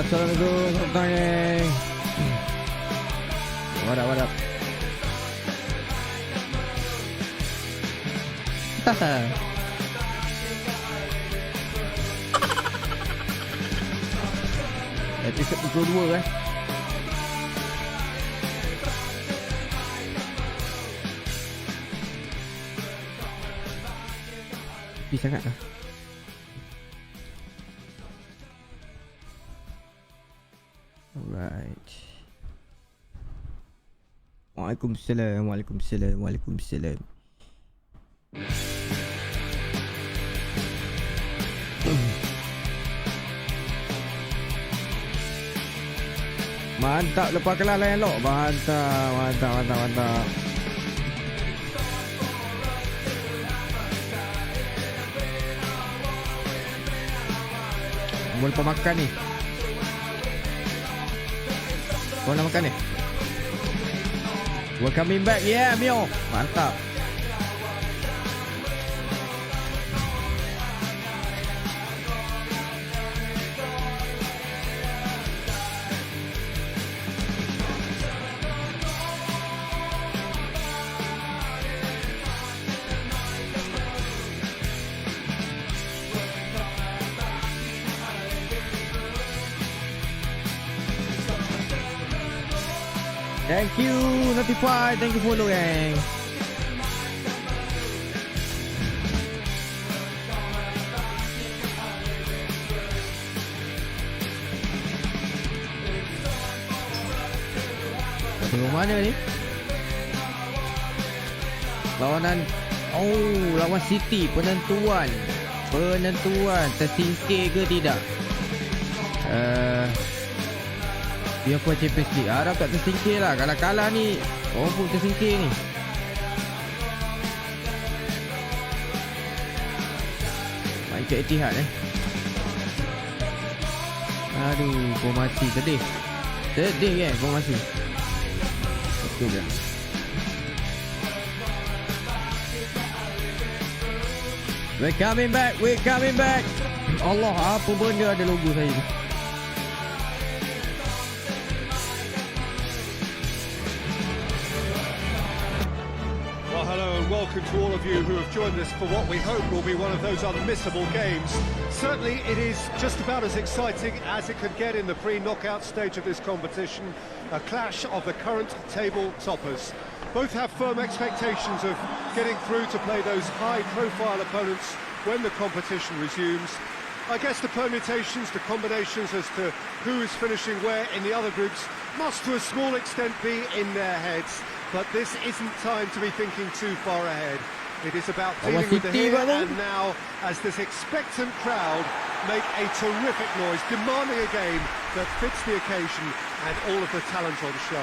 Assalamualaikum, selamat datang. What up? Episode pukul 2 kan. Sepi sangat lah. Alright. Waalaikumsalam. Mantap lepas kelas layan lok. Mantap. Mau lepas makan ni. Kau nak makan ni? We're coming back. Yeah, Mio. Mantap. Thank you, notify. Thank you follow, gang. Tengok mana ni? Lawan City. Penentuan tersingkir ke tidak? Dia pun Champions League. Harap tak tersingkir lah. Kalau kalah ni, orang pun tersingkir ni. Main ke Etihad Aduh, formasi sedih kan formasi. Betul kan. We're coming back. Allah, apa benda ada logo saya ni. Welcome to all of you who have joined us for what we hope will be one of those unmissable games. Certainly it is just about as exciting as it could get in the pre-knockout stage of this competition. A clash of the current table toppers. Both have firm expectations of getting through to play those high-profile opponents when the competition resumes. I guess the permutations, the combinations as to who is finishing where in the other groups must to a small extent be in their heads. But this isn't time to be thinking too far ahead. It is about dealing with the here and now as this expectant crowd make a terrific noise, demanding a game that fits the occasion and all of the talent on show.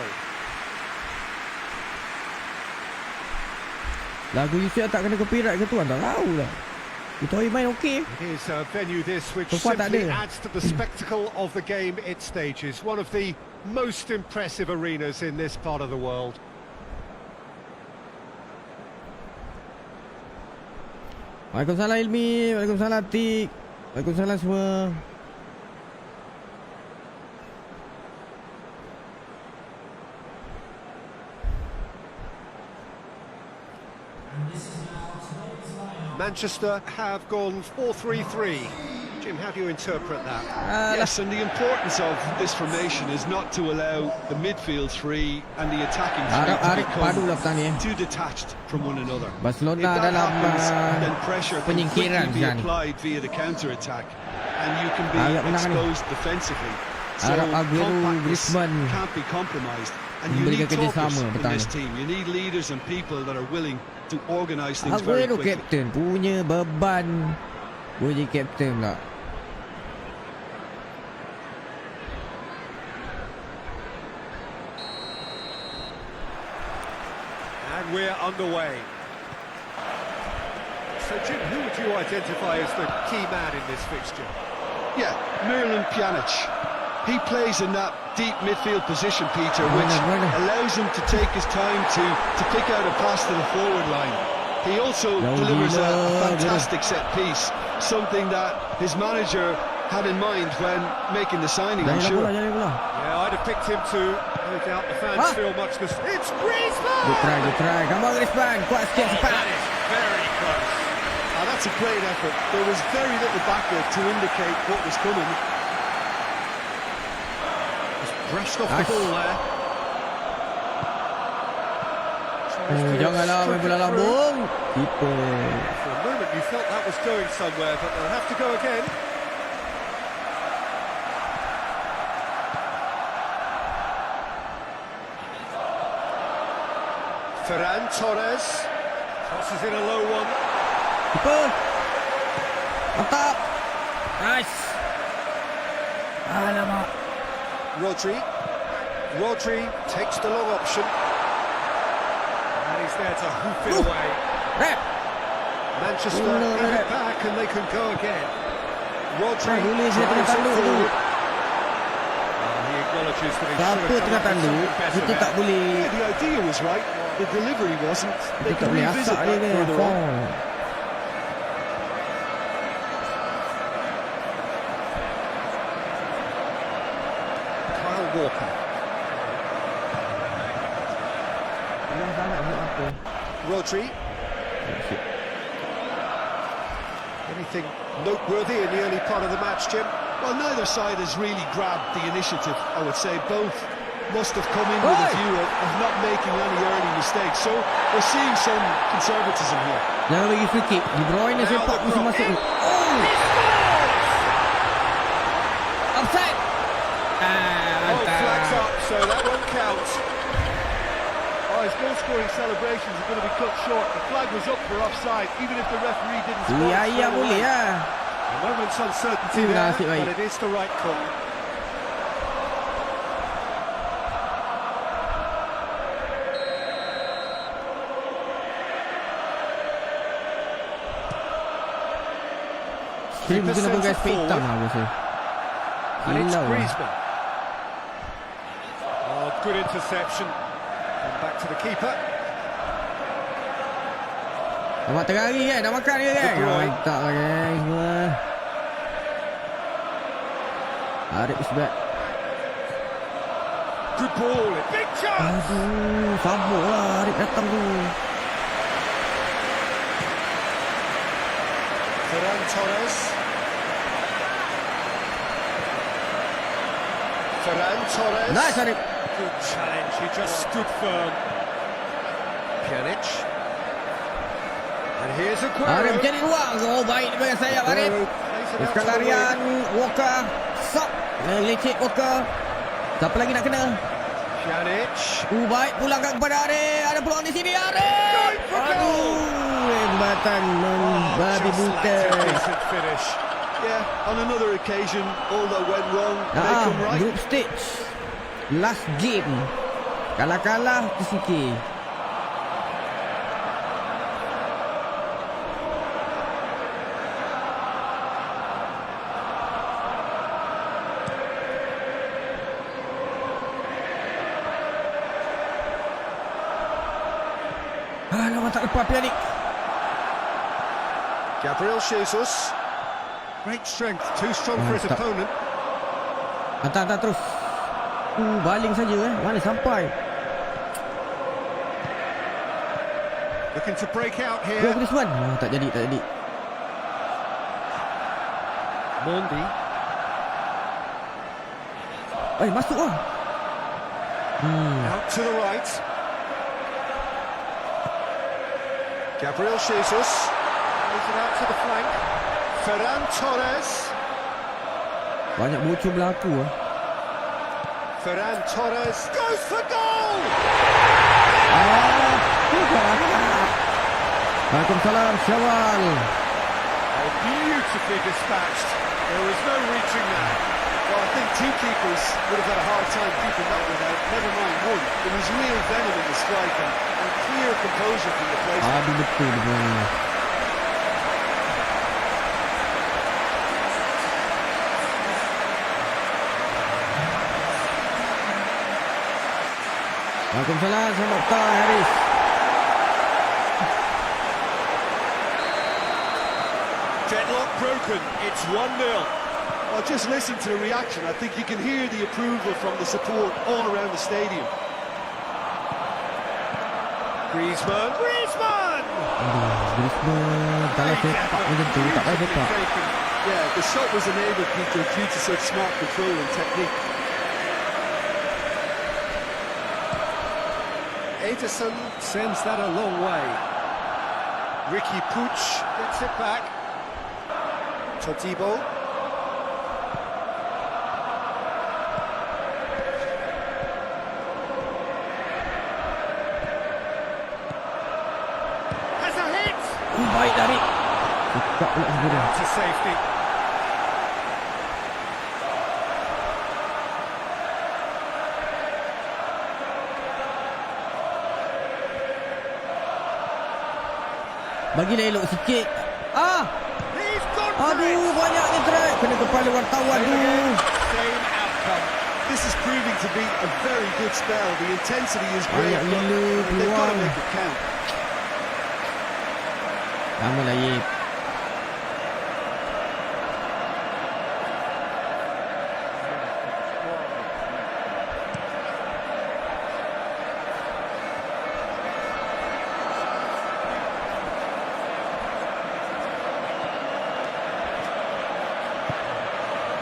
Lagu Yusuf tak kena copyright ke tu? Tak tahu lah. Kita main okey. It is a venue this which simply adds to the spectacle of the game it stages. One of the most impressive arenas in this part of the world. Waalaikumsalam Ilmi, waalaikumsalam Tik, waalaikumsalam semua. Manchester have gone 4-3-3. Jim, how do you interpret that? Yes, and the importance of this formation is not to allow the midfield three and the attacking three to become too detached from one another. Barcelona if that dalam happens, then pressure can quickly be sekarang applied via the counter-attack, and you can be exposed defensively. So compactness can't be compromised. And you need talkers in this team. You need leaders and people that are willing to organise things very quickly. Captain punya beban. Boleh captain pula. And we're underway. So Jim, who would you identify as the key man in this fixture? Yeah, Miralem Pjanic. He plays in that deep midfield position, Peter, which allows him to take his time to pick out a pass to the forward line. He also delivers a fantastic set piece, something that his manager had in mind when making the signing, I'm sure. Yeah, I'd have picked him too. No doubt the fans feel much this. It's Griezmann! Good try. Come on, Griezmann. Kuat sikit cepat. That is very close. That's a great effort. There was very little backup to indicate what was coming. Just brushed off the ball there. Janganlah main bola lambung. For a moment you felt that was going somewhere, but they'll have to go again. Ferran Torres crosses in a low one. Keeper. Mantap. Nice. Alamak. Rodri takes the long option. And he's there to hoof it away. Rep. Manchester have it back and they can go again. Rodri Boleh saya drives tengah it tandu tu. forward. He acknowledges that he should Siapa have tengah come up with tandu, something better kita tak there. boleh. The idea was right, the delivery wasn't. They Kita tak can boleh revisit asak dia that ni. further on. Kyle Walker. Rodri. Anything noteworthy in the early part of the match, Jim? Well, neither side has really grabbed the initiative, I would say. Both must have come in with a view of not making any early mistakes. So we're seeing some conservatism here. Jangan bagi free kick. De Bruyne sepak mesti masuk. Offside. Flags up, so that won't count. Oh, his goal-scoring celebrations are going to be cut short. The flag was up for offside, even if the referee didn't score. Ya boleh lah. A moment's uncertainty there, Nasib baik. but it is the right call. Ini mungkin nak pakai spek hitam lah rasa. And it's Hilau lah. Griezmann. Oh, good interception. And back to the keeper. Nampak terari kan? Dah makan ke kan? Mantap lah guys semua. Arif is back. Good ball, big chance. Aduh, sabuk lah Arif datang tu. Ferran Torres. Nice Arif. Good challenge, he just stood firm. Pjanic. And here's Aguero. Arif jadi ruang. Oh baik daripada sayap Arif. Teruskan larian Walker. Sok. Lecet Walker. Siapa lagi nak kena? Pjanic. Baik pulangkan kepada Arif. Ada peluang di sini Arif. Aduh. Hembatan membabi buta. Decent finish. Yeah, on another occasion, all that went wrong, they come right. Group stage. Last game. Kalah-kalah tersikir. Alamak tak lepas Pjanic. Gabriel Jesus. Great strength, too strong for his opponent. Hantar terus. Baling saja Mana sampai. Looking to break out here. Go Griezmann. Tak jadi. Mondi. Masuk lah. Out to the right. Gabriel Jesus. Plays it out to the flank. Ferran Torres. Banyak bocor berlaku Ferran Torres goes for goal! Waalaikumsalam Kawal. Oh, beautifully dispatched. There was no reaching that. Well, I think two keepers would have had a hard time keeping that one out, never mind one. There was real venom in the strike and clear composure from the place. Aduh betul dia. Waalaikumsalam, selamat petang Haris. Deadlock broken, it's 1-0. Well, just listen to the reaction. I think you can hear the approval from the support all around the stadium. Griezmann! Griezmann kalau sepak macam tu tak payah sepak. Yeah, the shot was enabled, Peter, due to such smart control and technique. Ederson sends that a long way. Ricky Puig gets it back. Todibo. Has a hit! Baik dari. Cepat pula segera. To safety. Bagilah elok sikit. He's gone for it. Aduh, banyaknya try. Kena kepala wartawan tu. Same outcome. This is proving to be a very good spell. The intensity is great. Banyak gila They've got to peluang. make it count. Lama lah Yip.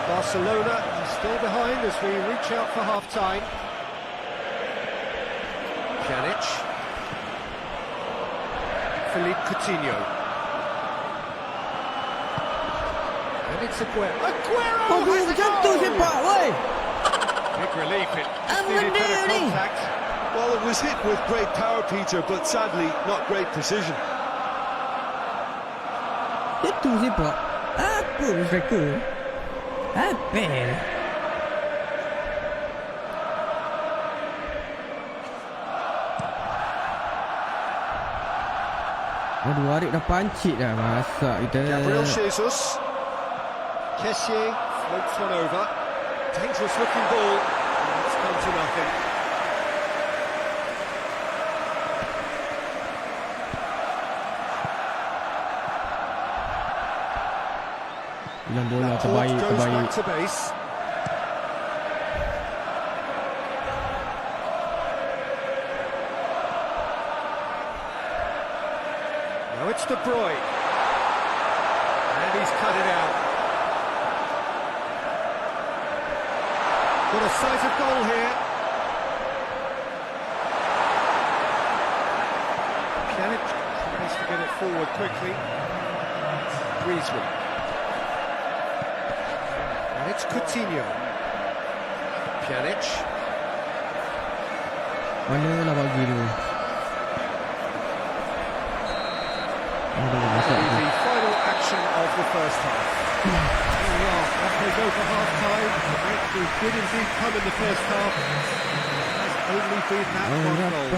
Barcelona are still behind as we reach out for half-time. Pjanic. Philippe Coutinho. And it's Aguero. Aguero Aduh, has a macam tu goal! sepak, woi. Big relief, it just Ang needed better ganda ni. contact. Well, it was hit with great power, Peter, but sadly not great precision. Itu sepak. Apa striker? Apa? Aduh, Arif dah pancit dah. Masak kita. Gabriel Jesus. Kessié floats one over. Dangerous looking ball. And it's come to nothing. Bilang bola Laporte terbaik, goes terbaik. back to base. Now it's De Bruyne. And he's cut it out. Got a sight of goal here. Pjanic tries to get it forward quickly. Griezmann. And it's Coutinho. Pjanic. Mana lah bagi tu. Aduh, masak tu. The final action of the first half. Here we are, as they go for half-time. The did indeed come in the first half. It has only been that one goal.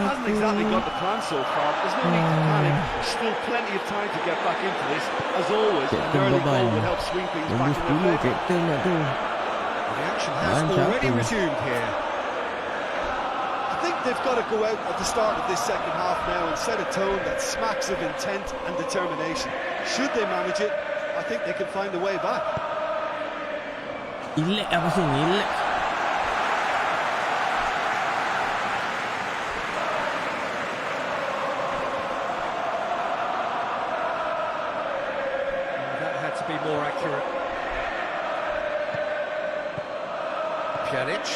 Hasn't exactly got the plan so far. There's no need to panic. There's still plenty of time to get back into this. As always, an early goal will help swing things back Bagus in dulu their favour. kapten nak tu. The action has Mantap already tu. resumed here. I think they've got to go out at the start of this second half now and set a tone that smacks of intent and determination. Should they manage it, I think they can find a way back. Relax apa sih? Relax. That had to be more accurate. Pjanic.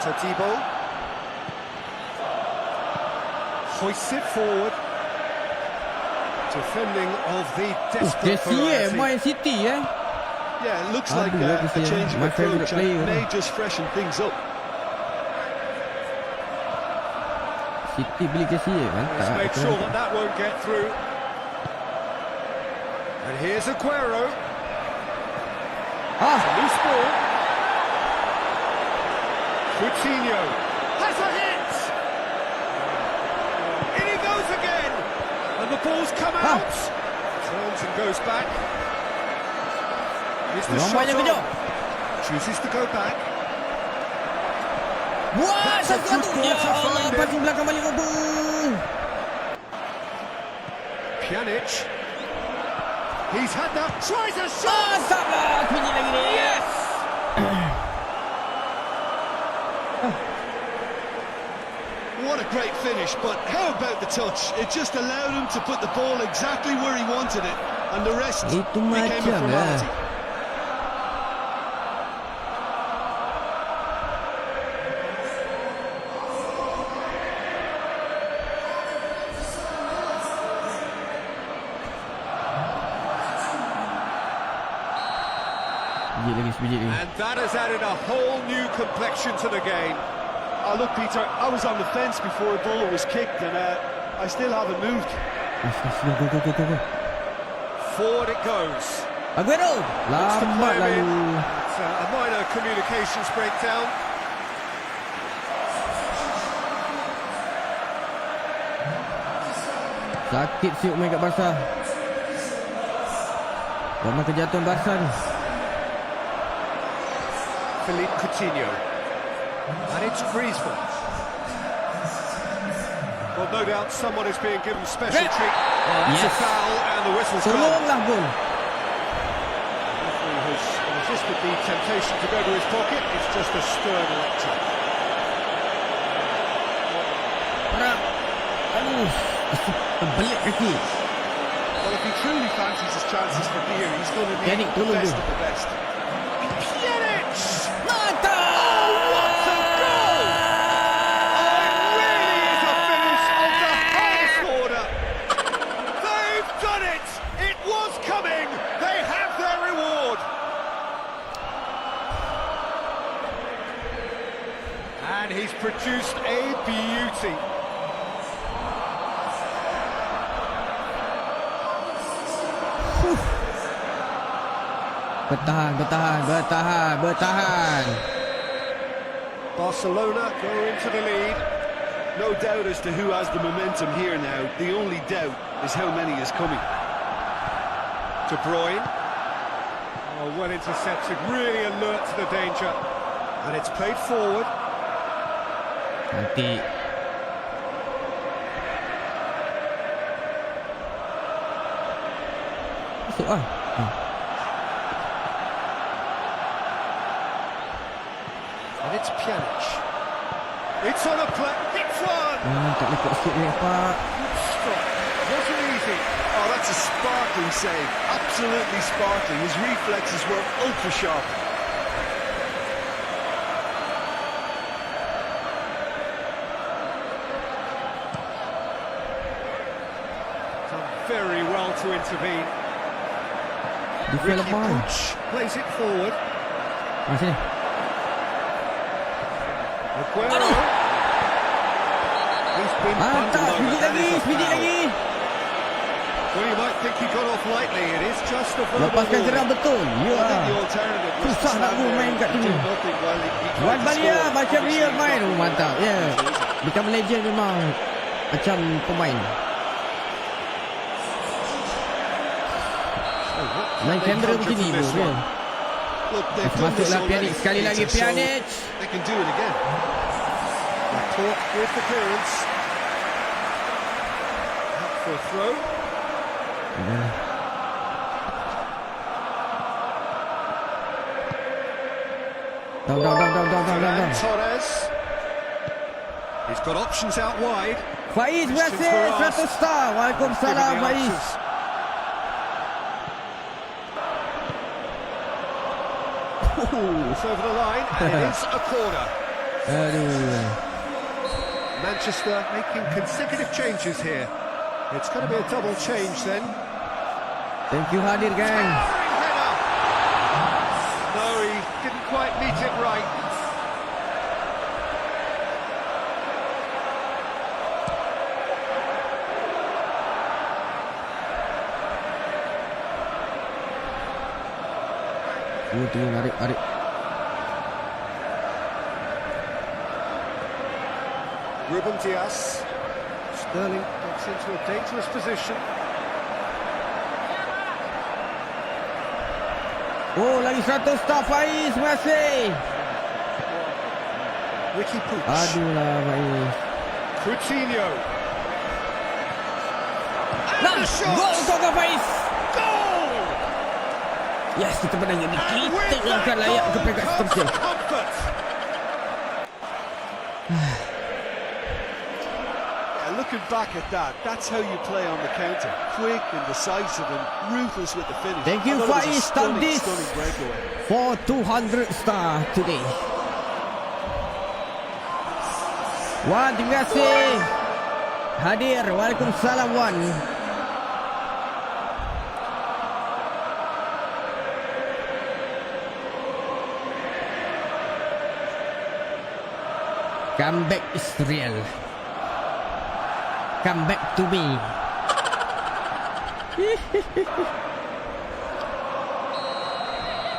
Todibo. Hoists it forward. Defending of the desperate Kessié variety. main City Yeah, it looks Aduh, like bagus a dia. change of My favourite approach player. and may just freshen things up. City beli Kessié He's mantap. made sure that that won't get through. And here's Aguero. Loose ball. Coutinho has a hit. In he goes again. And the ball's come out. Turns and goes back. Here's the shot Nampaknya kejap. on. Chooses to go back. Wah, That's a good satu-satu. ball Ya to Allah, find him. passing belakang balik apa? Pjanic. He's had that. Tries a shot. Mantap lah. Sebiji lagi ni. Yes. What a great finish, but how about the touch? It just allowed him to put the ball exactly where he wanted it, and the rest Itu became a macam formality. Sebiji lagi. And that has added a whole new complexion to the game. Oh, look, Peter, I was on the fence before the ball was kicked, and I still haven't moved. Go. Forward it goes. Aguero. Looks to Lambat play him in. lalu. It's a minor communications breakdown. Sakit siuk main kat Barca. Ramai kejatuhan Barca ni. Philippe Coutinho. And it's Griezmann. Well, no doubt someone is being given special treatment. It's a Yes. foul and the whistle's gone. Tolonglah gol. Referee has resisted the temptation to go to his pocket. It's just a stern lecture. Perak. Aduh. Terbelit kaki. Well, if he truly fancies his chances for beer, he's going to need Pjanic, the tolong best dia. of the best. Pjanic! Mantap! What a goal! Oh, it really is a finish of the highest order. They've done it! It was coming! They have their reward! And he's produced a beauty. Bertahan. Barcelona go into the lead. No doubt as to who has the momentum here now. The only doubt is how many is coming. De Bruyne. Oh, well intercepted, really alert to the danger. And it's played forward. Nanti. Masuk lah. And it's Pjanic. It's on a play. Hits one! Tak lekuk sikit ni Pak. Good strike. Wasn't easy. Oh, that's a sparkling save. Absolutely sparkling. His reflexes were ultra sharp. Done very well to intervene. Defend Ricky lemah. Puig plays it forward. Sini. Aguero. He's been Mantap. bundled over. That is a Sebiji foul. lagi. Well, you might think he got off lightly. It is just a verbal Lepaskan warning. gerak betul. Ya. I think the alternative was to Susah nak stand gol there main and kat do sini. nothing while he tried Wan to Balia score. macam Obviously, real he main. got Mantap. Ya. Become legend memang. Macam pemain. Main kamera begini tu. Ya. Look, they've done this Masuklah already, Pjanic sekali lagi. Peter, so Pjanic. they can do it again. Caught with the clearance. Up for a throw. Down. Torres. He's got options out wide. Faiz Questions berhasil 100 were star. Waalaikumsalam Given the Faiz. answers. It's over the line, and it is a corner. Aduh. Manchester making consecutive changes here. It's going to be a double change then. Thank you hadir gang. Towering header. No, he didn't quite meet it right. Tengok Arif. Ruben Dias. Sterling gets into a dangerous position. Oh, lagi 100 star Faiz masih. Ricky Puig. Aduh lah Faiz. Coutinho. Nah, gol untuk Faiz. Goal! Yes, kita menang ini. And Kita with yang akan that layak ke goal peringkat comes seterusnya. the comfort. Looking back at that, that's how you play on the counter. Quick and decisive and ruthless with the finish. Thank you, I thought it was a Faiz. Done this stunning breakaway. for 200 star today. Wan, terima kasih. Hadir. Waalaikumsalam, Wan. Comeback is real. Come back to me.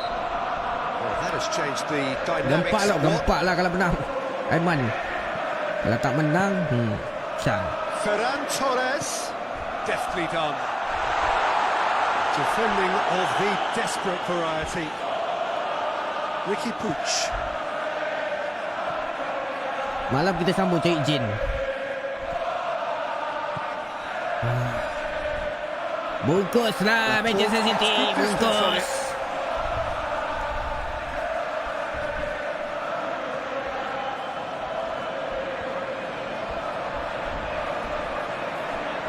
That has changed the dynamics. Gempak lah kalau menang AIMAN. Kalau tak menang, Syah. Ferran Torres, deftly done. Defending of the desperate variety. Ricky Puig. Malam kita sambung cari Jin. Bungkuslah Manchester City. Bungkus.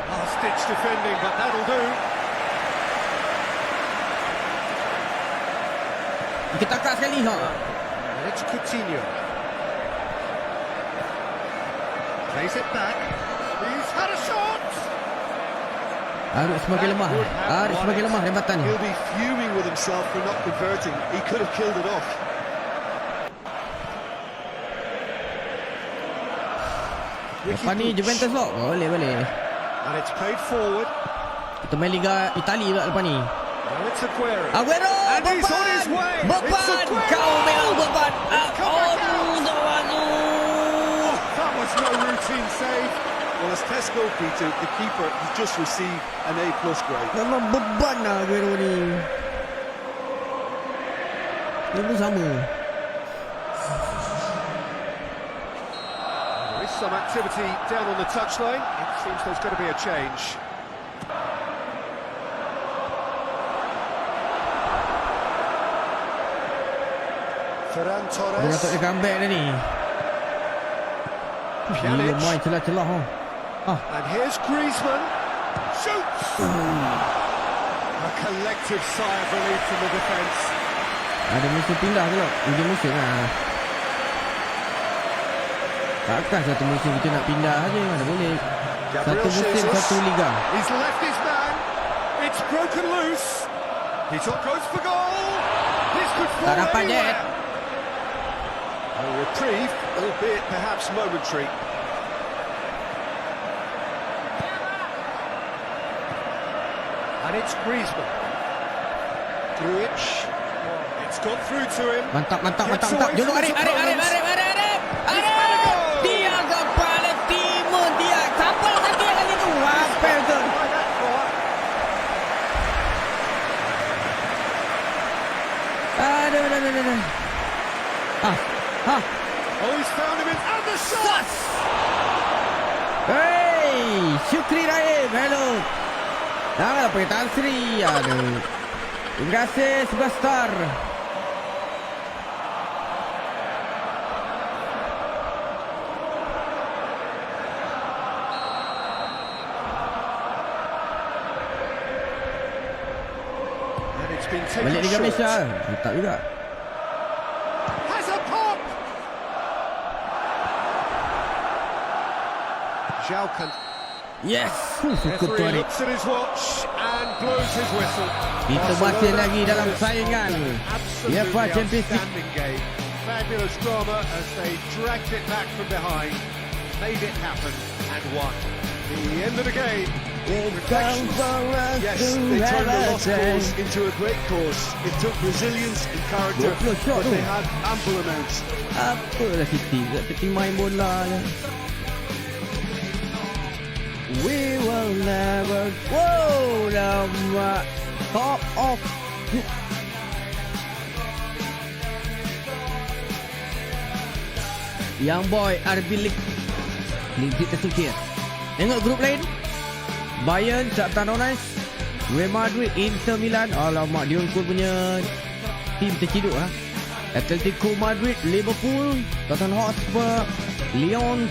Last-ditch defending, but that'll do. Kita takak sekali. And it's Coutinho. Plays it back. He's had a shot. Arif semakin lemah. Arif semakin lemah tembakan. He'll be fuming with himself for not converting. He could have killed it off. Lepas ni Juventus loh. Boleh. And it's played forward. Kita main Liga Itali pula lepas ni. And it's Aguero. Aguero, And he's on his way. It's beban. Aguero. Kau memang beban. That was no routine save. Well, as Tesco, Peter, the keeper, he just received an A+ grade. Memang beban lah Aguero ni. Dia pun sama. There is some activity down on the touchline. It seems there's going to be a change. Ferran Dia Torres. patut dia comeback dah ni. Dia main celah-celah. And here's Griezmann. Shoots! A collective sigh of relief from the defence. Ada musuh pindah tu lah. Ujung musim lah. Takkan satu musim kita nak pindah aja. Mana boleh. Satu musim, satu liga. He's left his man. It's broken loose. He goes for goal. This could fall Tak dapat anywhere. Jet. A reprieve, albeit perhaps momentary. And it's Griezmann. Grujic. It's gone through to him. Mantap. Gets away Jolok from his Arif. opponents. Arif. Dia kepala timur dia. Kapal kaki kali tu. Apel tu. By that far. Aduh. Oh, he's found him in. And the shot! Hey, Syukri Rahim. Hello. Janganlah pakai Tan Sri. Aduh. Terima kasih 11 star. And it's been taken Balik Liga short. Malaysia. Tak juga. Has a pop! Jalkan. Yes. Cukup tu Referee Arif. looks at his watch and blows his whistle. Kita masih lagi dalam saingan Absolutely UEFA Champions League. outstanding game. Fabulous drama as they dragged it back from behind, made it happen and won. The end of the game. Reflections. Yes, they turned a lost cause into a great cause. It took resilience and character, 20 shot but tu. they had ample amounts. Apalah Siti, seperti main bola je. We will never go down the top of Young boy RB League. League tersukir. Tengok grup lain. Bayern, Shakhtar Donetsk, Real Madrid, Inter Milan. Alamak, dia pun punya tim terciduk lah. Atletico Madrid, Liverpool, Tottenham Hotspur, Lyon,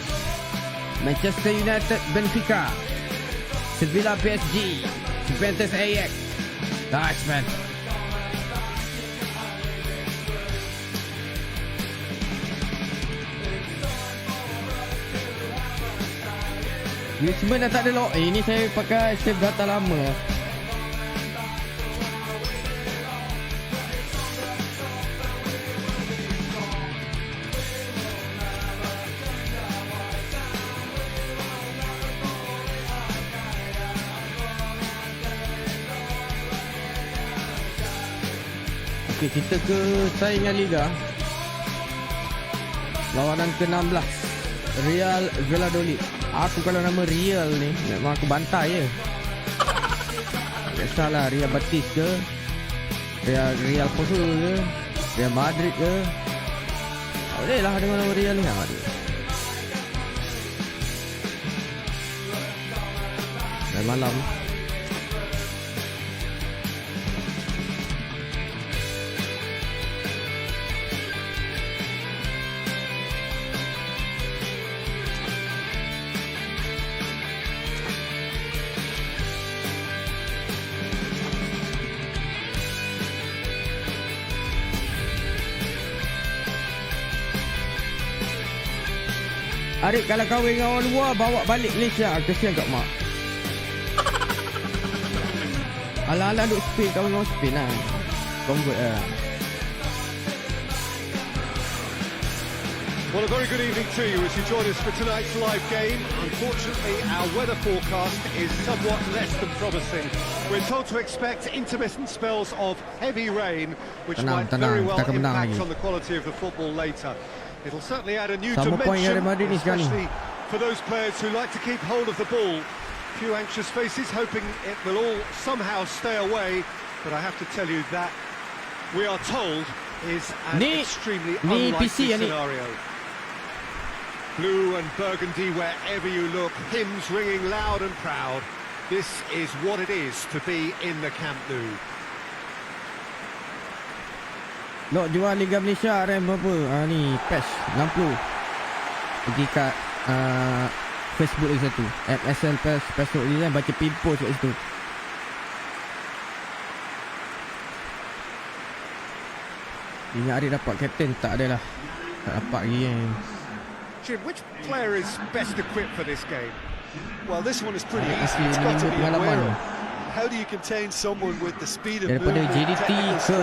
Manchester United, Benfica, Sevilla, PSG, Juventus, Ajax. Nice, man. Griezmann dah tak ada lock. Ini saya pakai save data lama. Okey, kita ke saingan Liga. Lawanan ke-16, Real Valladolid. Aku kalau nama Real ni memang aku bantai je. Tak salah, Real Betis ke, Real Poso ke, Real Madrid ke. Tak boleh lah dengan nama Real ni. Dan malam Arif kalau kahwin dengan orang luar, bawa balik Malaysia. Kesian kat mak. Ala-ala duk Spain, kahwin dengan orang Spain lah. Convert lah. Well, a very good evening to you as you join us for tonight's live game. Unfortunately, our weather forecast is somewhat less than promising. We're told to expect intermittent spells of heavy rain, which might very well impact on the quality of the football later. It'll certainly add a new dimension, especially for those players who like to keep hold of the ball. Few anxious faces hoping it will all somehow stay away, but I have to tell you that we are told is an extremely unlikely scenario. Blue and burgundy wherever you look, hymns ringing loud and proud. This is what it is to be in the Camp Nou. Lok jual Liga Malaysia RAM berapa? Ni patch 60. Pergi kat Facebook lagi satu. MSL Peslox ni kan, baca pimpo kat situ. Ingat Arif dapat captain, tak adalah. Tak dapat lagi kan. Jim, which player is best equipped for this game? Well, this one is pretty easy. It's got to be Aguero. How do you contain someone with the speed of daripada movement, JDT ke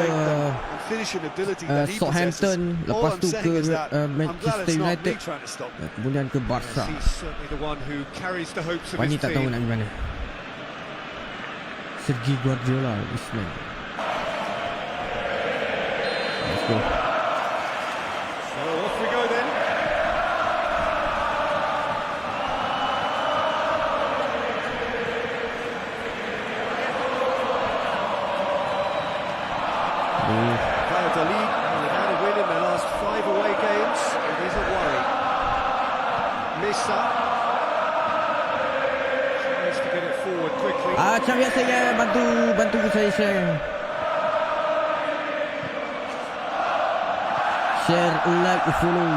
finishing ability that he Southampton, possesses? lepas All I'm tu saying ke is that Manchester United, kemudian ke BARCA. He's certainly the one who carries the hopes of Pani his tak tahu team. nak pergi mana. Sergi Guardiola, Islam. Let's go. So off we go then. Valladolid, without a win in their last 5 away games, it is a worry. Missa tries to get it forward quickly. Macam biasa ya, bantu saya share. Share, like, follow,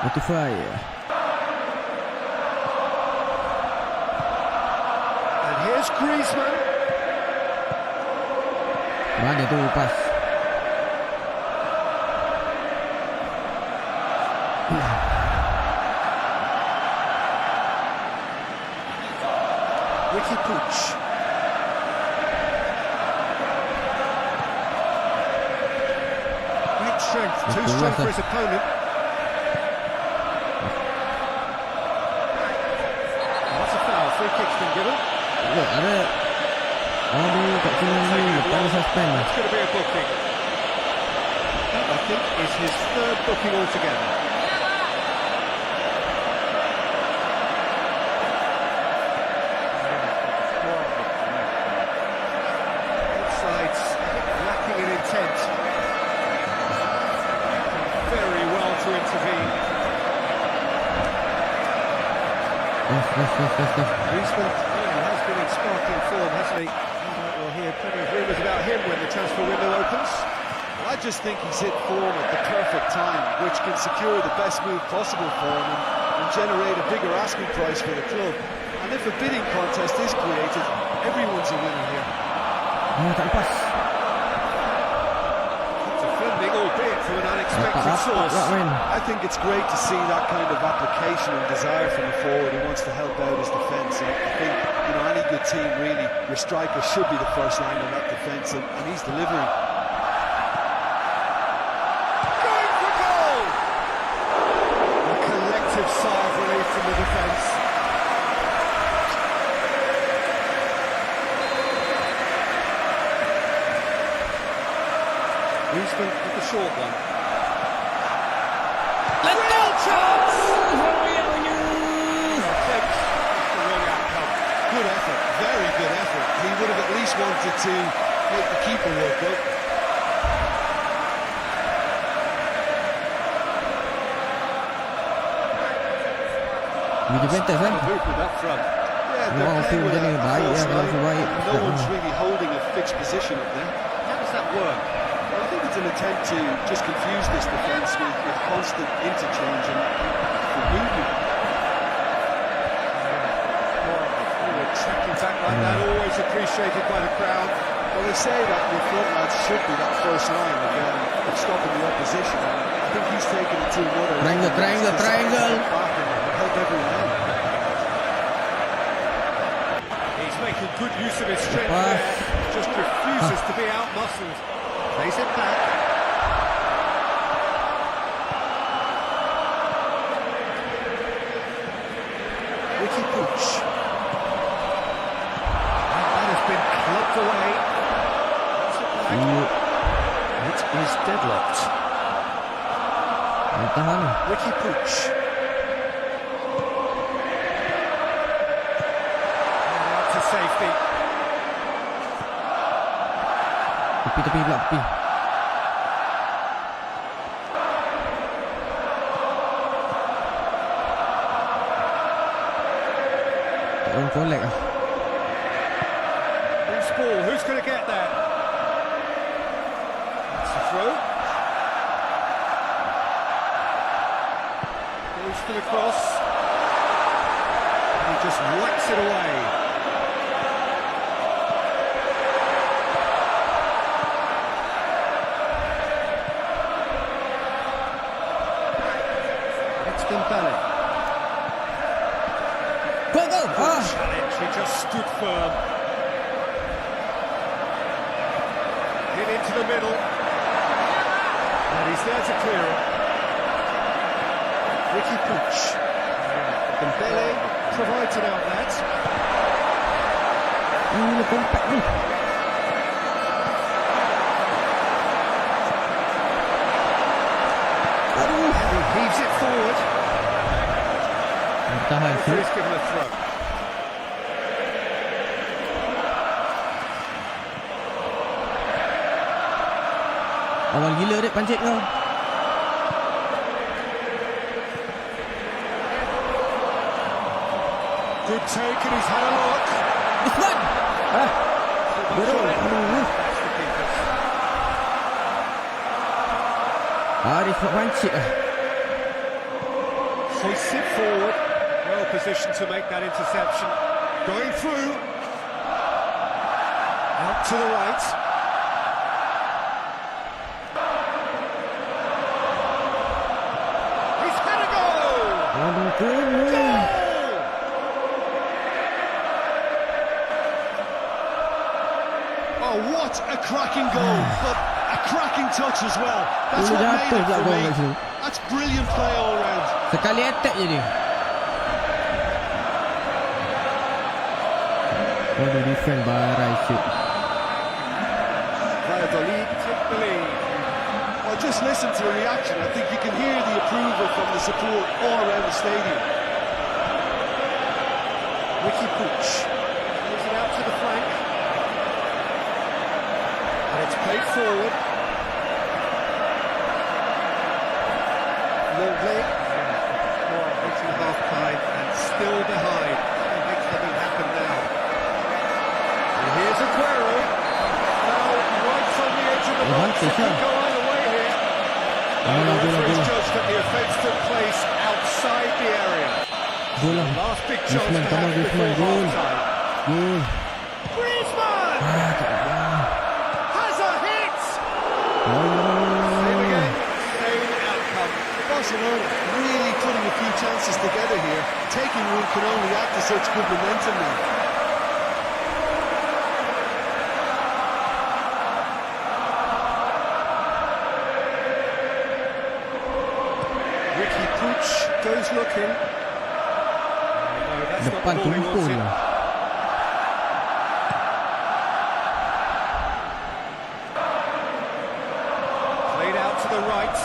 notify. And here's Griezmann. Mana tu pas? Ricky Puig. Great strength, too strong for his opponent. That's a foul, free kick's been given. Ada. Aduh, kat sini ni lepas suspend. It's going to be a booking. That, I think, is his third booking altogether. Both sides lacking in intent. Very well to intervene. Yes. Griezmann sparkling form, hasn't he? We'll hear plenty of rumours about him when the transfer window opens. I just think he's hit form at the perfect time, which can secure the best move possible for him and generate a bigger asking price for the club. And if a bidding contest is created, everyone's a winner here. Tak lepas. Defending, albeit from an unexpected source. I think it's great to see that kind of application and desire from a forward who wants to help out his defence. I think, you know, any good team really, your striker should be the first line of that defence, and he's delivering. Going for goal! A collective sigh of relief from the defence. Griezmann with the short one. Real chance! The wrong outcome. Good effort, very good effort. He would have at least wanted to make the keeper work out. Ni defender kan? Movement up front. Yeah, Wah, they're playing with dia a baik false ya, kalau nine, baik. and no one's really holding a fixed position up there. How does that work? Well, I think it's an attempt to just confuse this defence with constant interchange and for movement. Tracking back like that, always appreciated by the crowd. Well, they say that the front lads should be that first line of stopping the opposition. I think he's taken it to another level. Triangle. Back and help everyone out. He's making good use of his strength there. Just refuses to be out-muscled. Plays it back. Ricky Pooch. That has been clubbed away. It is deadlocked. Tahan. Ricky Pooch. Out to safety. Tepi pula tepi. Orang collect ah. Loose ball, who's going to get that? That's the throw. Goes for the cross. And he just whacks it away. It's Dembele. Go! Challenge, he just stood firm. Hit into the middle. And he's there to clear it. Ricky Pooch. Dembele provides an outlet. Ini kompak ni. And he heaves it forward. Tahan tu. He's given a throw. Awal gila dek pancit kau. Good take and he's had a look. Isman. That's the keepers. Arif nak pancit lah. Hoists it forward. Well positioned to make that interception. Going through. Out to the right. He's had a goal! Aduh kena. Goal! Oh, what a cracking goal, but a cracking touch as well. That's what made it for me. That's brilliant play all round. Sekali attack je dia. Waduh, defend barai shoot. Valladolid take the lead. Well, just listen to the reaction. I think you can hear the approval from the support all around the stadium. Ricky Pooch moves it out to the flank. And it's played forward. Longley. Reaching half-time and still behind. It makes something happen now. Artis could lah. go either way here. The referee's judged that the offence took place outside the area. Gol lah. Last big chance Griezmann, to come on, have before Griezmann, goal. half-time. Gol. Griezmann has a hit. Same again, same outcome. Barcelona really putting a few chances together here. Taking one can only add to such good momentum now. Ricky Puig goes looking. No, that's not the Depan ball he tumpul wanted. lah. Played out to the right.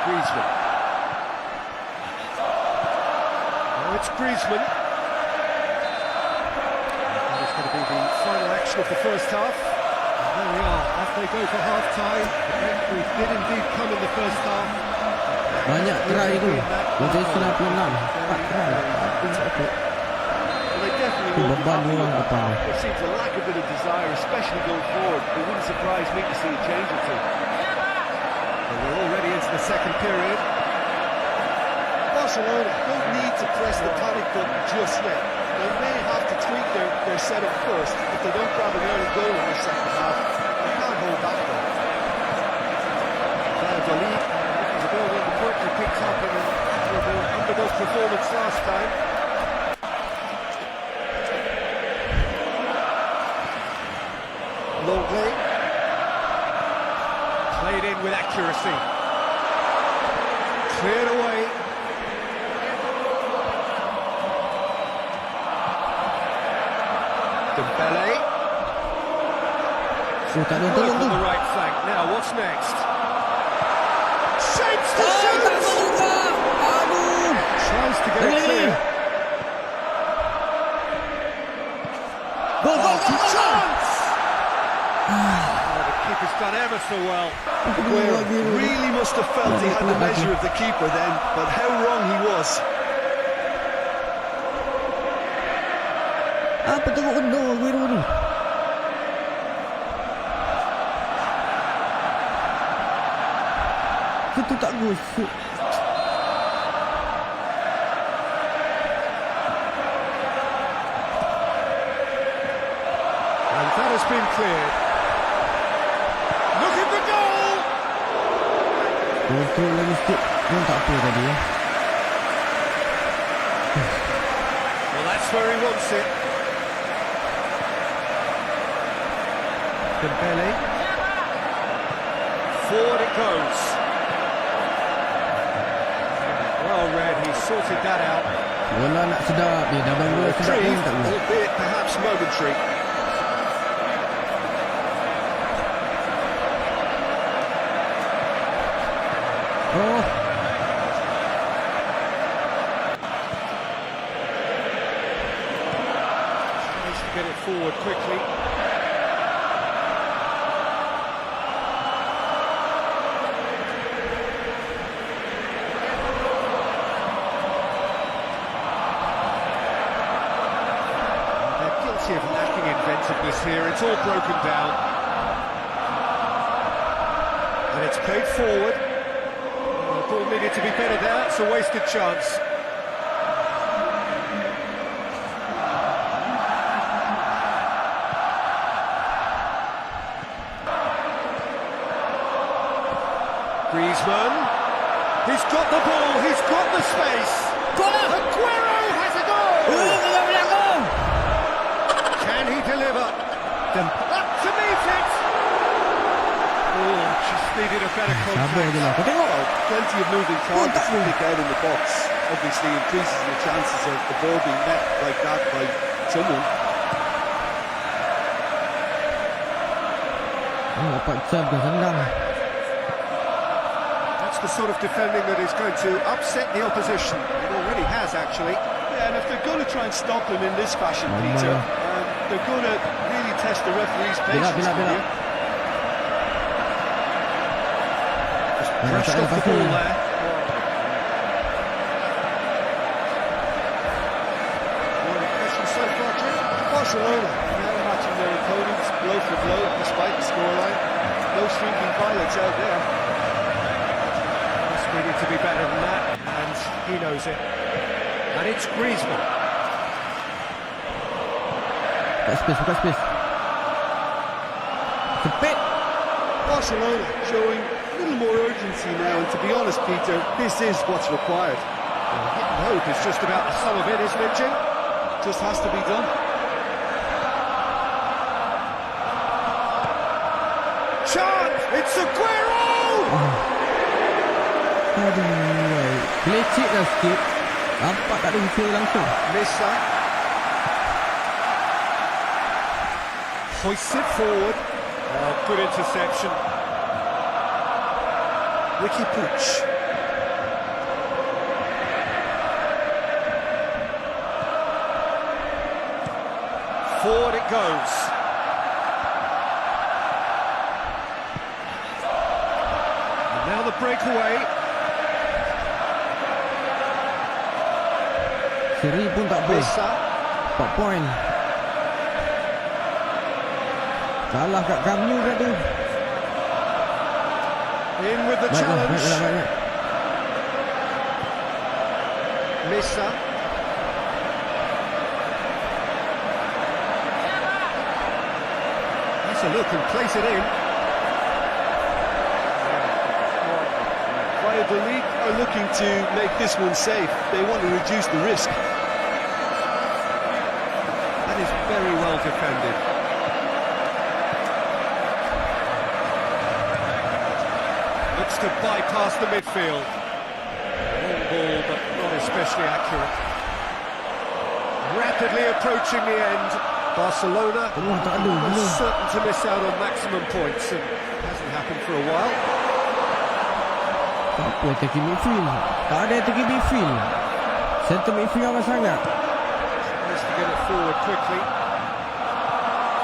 Griezmann. Oh, it's Griezmann. That is going to be the final action of the first half. And there we are, as they go for half-time. The breakthrough did indeed come in the first half. Banyak try tu. Possession 96. 4 try. Well, they definitely Tu won't be beban happy orang with the depan ni. There seems a lack of bit of desire, especially going forward. It wouldn't surprise me to see a change or two. And we're already into the second period. Barcelona don't need to press the panic button just yet. They may have to tweak their setup first if they don't grab an early goal in the second half. They can't hold back though. Valladolid looking to build on the point they picked up in an admirable underdog performance last time. Long play. Played in with accuracy. Cleared away. Dembele. So tak ada Work tolong on tu. the right flank. Now what's next? Shapes the Oh, tak shot. gol juga. Aduh. Tries to get it clear. Gol, gol, gol, gol. Chance! The keeper's done ever so well. Well, really must have felt he had the measure of the keeper then, but how wrong he was. Apa tengok kena Aguero ni? Itu tak gosok. And that has been cleared. Look at the goal! Kontrol lagi sikit. Memang tak apa tadi ya. Well, that's where he wants it. Dembele. Forward it goes. Well read, he sorted that out. Bola nak sedap dia. Dah bang bola sedap pun Retrieved, tak boleh. albeit perhaps momentary. Oh. Needs to get it forward quickly. They're guilty of lacking inventiveness here. It's all broken down. And it's played forward. The ball needed to be better there. It's a wasted chance. Griezmann. He's got the ball. He's got the space. Gol lah. Aguero has a goal. Dia bilang gol. Can he deliver? Up to meet it. Oh, just needed a better Sabar contact. je lah. Kau tengok. Well, plenty of moving targets tak to boleh. pick out in the box. Obviously increases the chances of the ball being met like that by someone. Oh, dapat serve dia sendang. That's the sort of defending that is going to upset the opposition. It already has, actually. Yeah, and if they're going to try and stop him in this fashion, Oh, Peter, no. they're going to really test the referee's Bila, patience. bila. Just pressed off the ball there. Barcelona now matching their opponents blow for blow despite the scoreline. No shrinking violets out there. It's needed to be better than that, and he knows it. And it's Griezmann. Buka space. Cepet. Barcelona showing a little more urgency now, and to be honest, Peter, this is what's required. Hitting hope is just about the sum of it, isn't it, Jim? Just has to be done. Chance! It's Aguero! Aduh, lecet lah sikit. Nampak tak ada usaha langsung. Missa. Hoists it forward. Oh, good interception. Ricky Puig. Forward it goes. And now the breakaway. Seri pun tak boleh. Missa. 4 poin. Salah kat Kamnu kat tu. In with the challenge. Baiklah. Missa. Has a look and plays it in. Valladolid are looking to make this one safe. They want to reduce the risk. That is very well defended. Looks to bypass the midfield. Long ball, but not especially accurate. Rapidly approaching the end. Barcelona Tak ada. are certain to miss out on maximum points, and hasn't happened for a while. Tak apa attacking midfield. Tak ada attacking midfield. Center midfield amat sangat. Tries to get it forward quickly.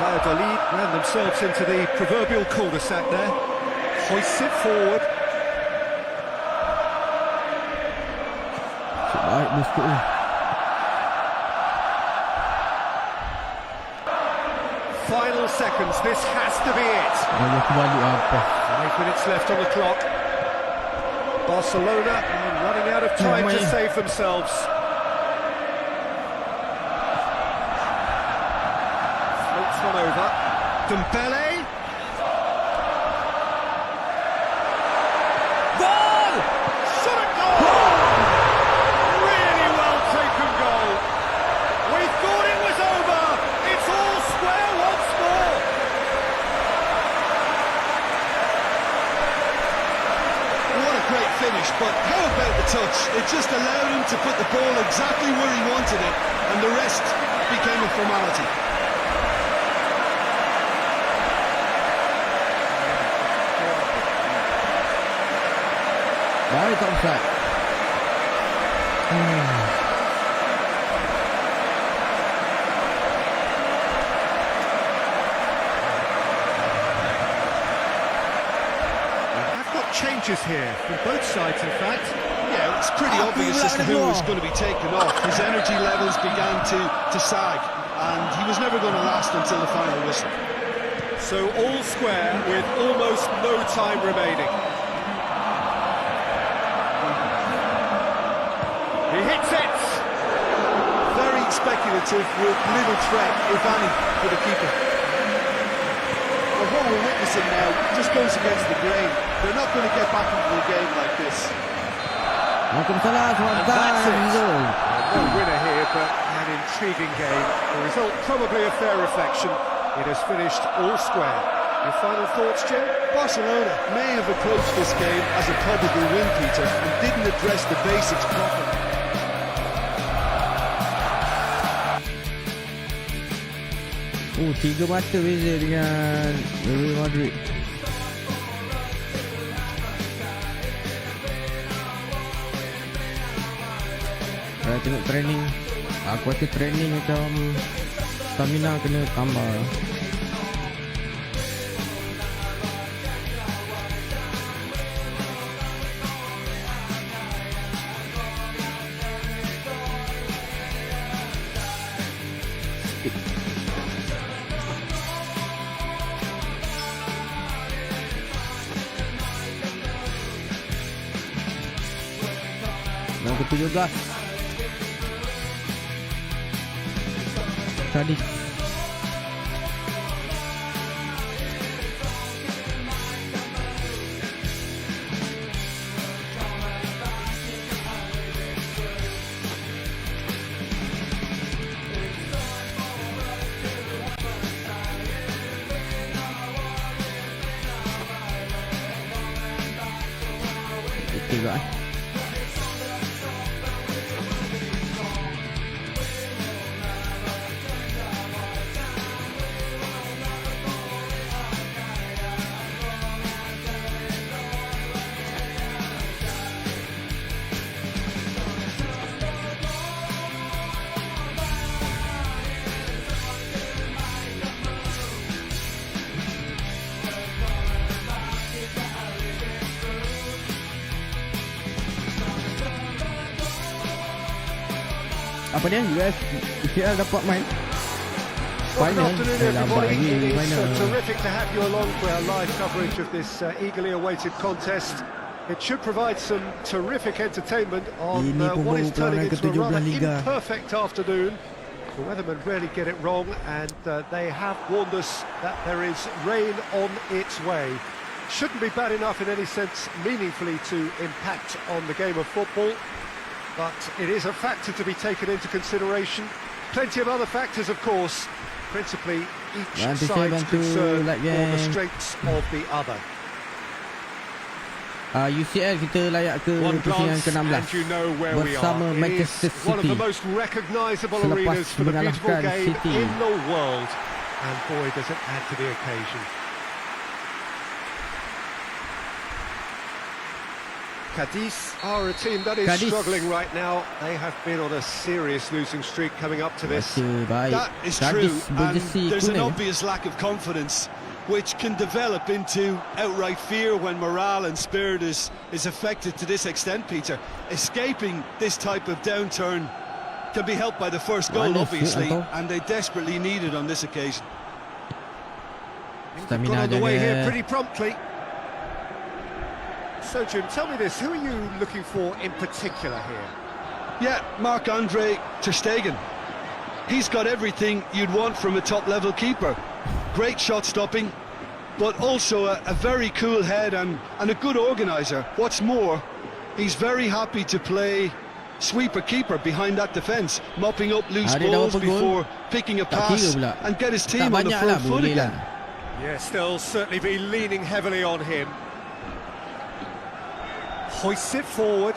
Valladolid ran themselves into the proverbial cul-de-sac there. Hoists it forward. Baik Busquets ni. Final seconds, this has to be it. Kalau kembali apa? 5 minutes left on the clock. Barcelona running out of time to save themselves. Floats one over. Dembele. Goal! Shot at goal! Really well taken goal. We thought it was over. It's all square once more. What a great finish, but how about the touch? It just allowed him to put the ball exactly where he wanted it, and the rest became a formality. Baik tak offside. I've got changes here from both sides, in fact. Yeah, it's pretty obvious as to who was going to be taken off. His energy levels began to sag, and he was never going to last until the final whistle. So all square with almost no time remaining. He hits it! Very speculative with little threat, if any, for the keeper. Well, what we're witnessing now just goes against the grain. They're not going to get back into the game like this. Waalaikumsalam, selamat And that's datang. it. Zul. No winner here, but an intriguing game. The result probably a fair reflection. It has finished all square. Your final thoughts, Jim? Barcelona may have approached this game as a probable win, Peter, and didn't address the basics properly. Oh, 3 mata beza dengan Real Madrid. Saya tengok training. Aku rasa training macam stamina kena tambah. ke-17. Tadi juga. Apa dia? UCL dapat main Well, good afternoon, everybody. It is final. terrific to have you along for our live coverage of this eagerly awaited contest. It should provide some terrific entertainment on what is turning into a rather imperfect afternoon. The weathermen rarely get it wrong, and they have warned us that there is rain on its way. Shouldn't be bad enough in any sense meaningfully to impact on the game of football, but it is a factor to be taken into consideration. Plenty of other factors, of course, principally each side's concern for the strengths of the other. UCL kita layak ke pusingan ke-16 bersama Manchester One of City the most recognisable selepas arenas for the beautiful mengalahkan game City. in the world, and boy, does it add to the occasion. Cadiz are a team that is struggling right now. They have been on a serious losing streak coming up to this. That is true, and there's an obvious lack of confidence, which can develop into outright fear when morale and spirit is affected to this extent, Peter. Escaping this type of downturn can be helped by the first goal, obviously, and they desperately need it on this occasion. Got on the way here pretty promptly. So, Jim, tell me this, who are you looking for in particular here? Yeah, Marc-Andre ter Stegen. He's got everything you'd want from a top-level keeper. Great shot-stopping, but also a very cool head and a good organiser. What's more, he's very happy to play sweeper-keeper behind that defence, mopping up loose balls before picking a pass and get his team on the front foot again. Yes, they'll certainly be leaning heavily on him. Hoists it forward,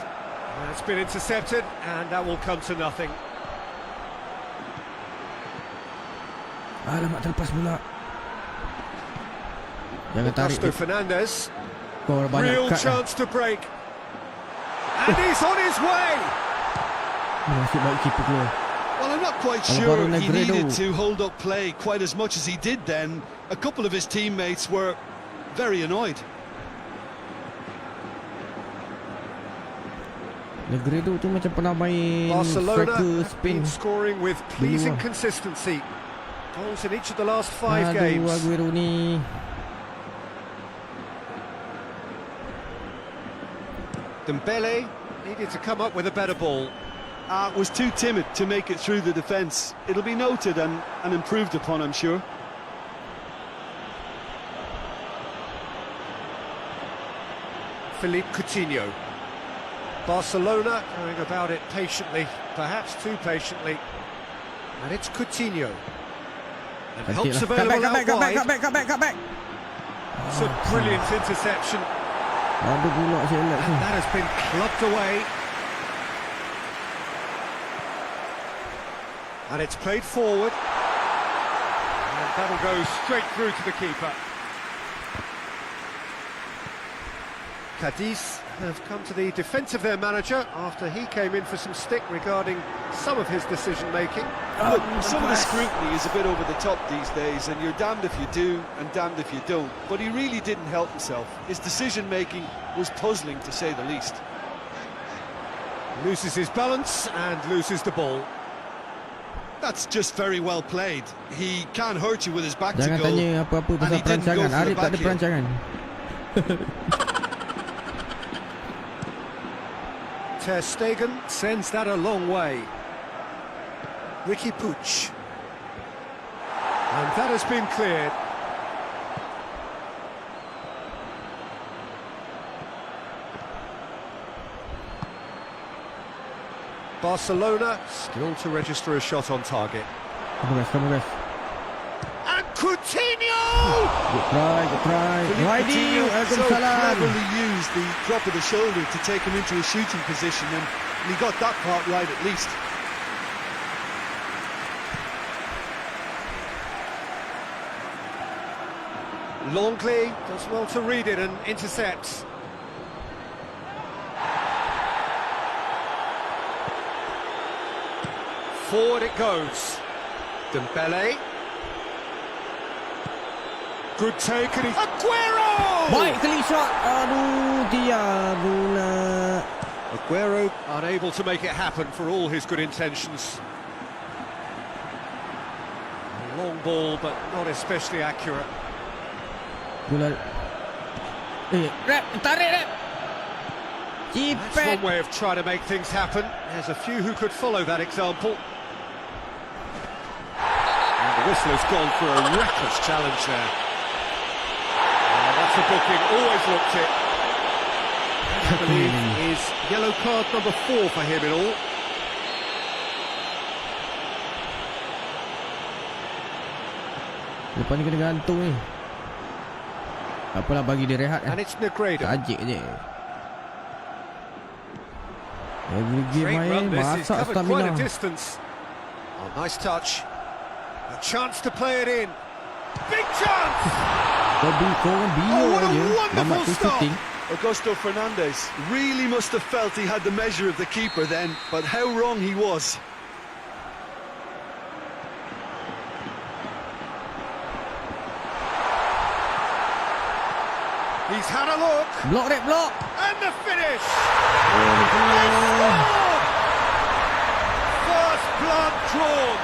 it's been intercepted, and that will come to nothing. Alamak, terlepas bola. Jangan tarik. Augusto Fernandez, real chance to break, and he's on his way. Nasib baik keeper keluar. Well, I'm not quite sure he needed to hold up play quite as much as he did then. A couple of his teammates were very annoyed. Negredo tu macam pernah main Barcelona Spain, scoring with pleasing consistency. Goals in each of the last 5 games. Aguero ni. Dembele needed to come up with a better ball. Was too timid to make it through the defence. It'll be noted and improved upon, I'm sure. Philippe Coutinho. Barcelona going about it patiently, perhaps too patiently. And it's Coutinho. And helps available out wide. Cut back. It's a brilliant interception. And that has been clubbed away. And it's played forward. And that'll go straight through to the keeper. Cadiz have come to the defence of their manager after he came in for some stick regarding some of his decision-making. Some of the scrutiny is a bit over the top these days, and you're damned if you do and damned if you don't. But he really didn't help himself. His decision-making was puzzling, to say the least. Loses his balance and loses the ball. That's just very well played. He can't hurt you with his back Jangan to goal. tanya apa-apa pasal perancangan. Arif tak ada perancangan. Ter Stegen sends that a long way. Ricky Puig. And that has been cleared. Barcelona still to register a shot on target. Come on, And Coutinho! Good try. Riding, So cleverly used the drop of the shoulder to take him into a shooting position, and he got that part right at least. Longley does well to read it and intercepts. Forward it goes. Dembele. Good take and Aguero! Baik kali shot. Aduh, dia bola. Aguero unable to make it happen for all his good intentions. A long ball, but not especially accurate. Bola. Tarik rep. That's Cipet. one way of trying to make things happen. There's a few who could follow that example. And the whistle has gone for a reckless challenge there. That's a booking, always looked it. I believe is yellow card number 4 for him in all. Lepas ni kena gantung ni. Apalah, bagi dia rehat. And it's Negredo. Tajik je. Every game Great main, run, this has masak covered quite a stamina. distance. Oh, nice touch. A chance to play it in. Big chance! Korang bio what a je. wonderful Mamat tu stop. shooting. Augusto Fernandes really must have felt he had the measure of the keeper then, but how wrong he was. He's had a look. Block rep, block. And the finish! They scored! First blood drawn.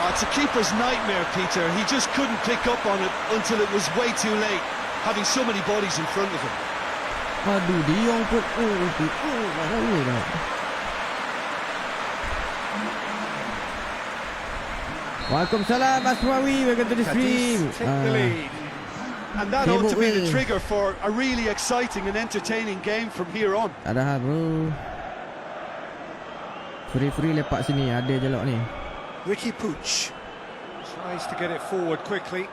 It's a keeper's nightmare, Peter. He just couldn't pick up on it until it was way too late, having so many bodies in front of him. Aduh, dia orang pun. Bahaya dah. Waalaikumsalam, Asmawi. Welcome to the stream. Cadiz take the lead. And that ought to be the Table trigger for a really exciting and entertaining game from here on. Tak ada hal, bro. Free lepak sini. Ada je lok ni. Ricky Puig tries to get it forward quickly.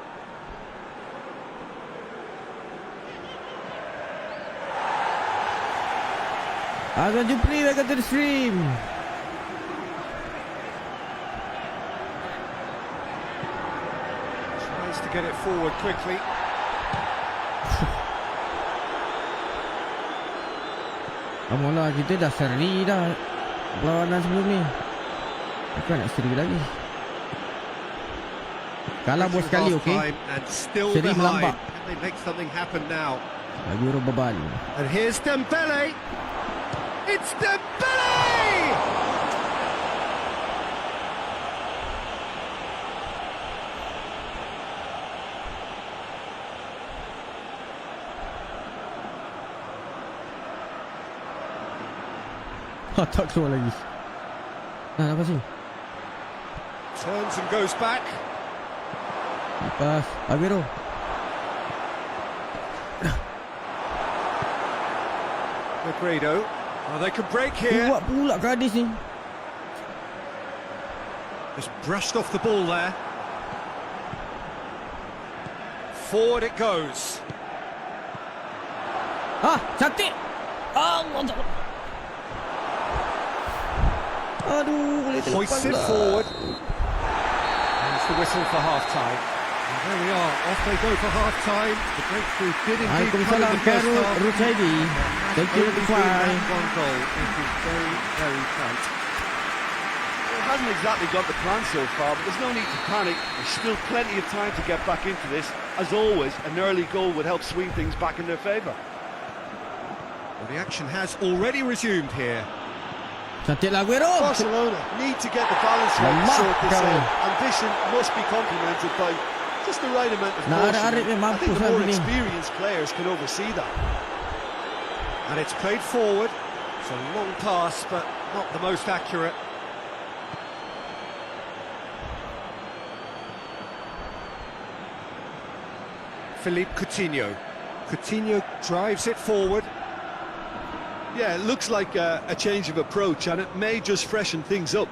Agar Jupli, welcome to the stream. Tries to get it forward quickly. Amolah, kita dah seri dah perlawanan sebelum ni. Bukan nak seri lagi. Kalah bos sekali, okey. And still Seri behind. melambak. Can they make something happen now? Lagi urut beban. And here's Dembele. It's Dembele! Tak keluar lagi. Nah, apa sih? Turns and goes back. Lepas Aguero. Negredo. Oh, they can break here. Kuat pula Cadiz ni. Just brushed off the ball there. Forward it goes. Ah, cantik. Allah. Aduh, boleh Hoists it forward. There's the whistle for half-time. And there we are, off they go for half-time. The breakthrough did indeed come in Waalaikumsalam, the first Karul half. Ruchaidi. Thank you, Only Rufai. been that one goal. It is very, very tight. It hasn't exactly got the plan so far, but there's no need to panic. There's still plenty of time to get back into this. As always, an early goal would help swing things back in their favour. Well, the action has already resumed here. Cantik lah Aguero. Barcelona need to get the balance right to sort this Maklumat. out. Ambition must be complemented by just the right amount of Nah, ada caution. Arif yang I mampu think the saat more ini. experienced players can oversee that. And it's played forward. It's a long pass, but not the most accurate. Philippe Coutinho. Coutinho drives it forward. Yeah, it looks like a change of approach, and it may just freshen things up.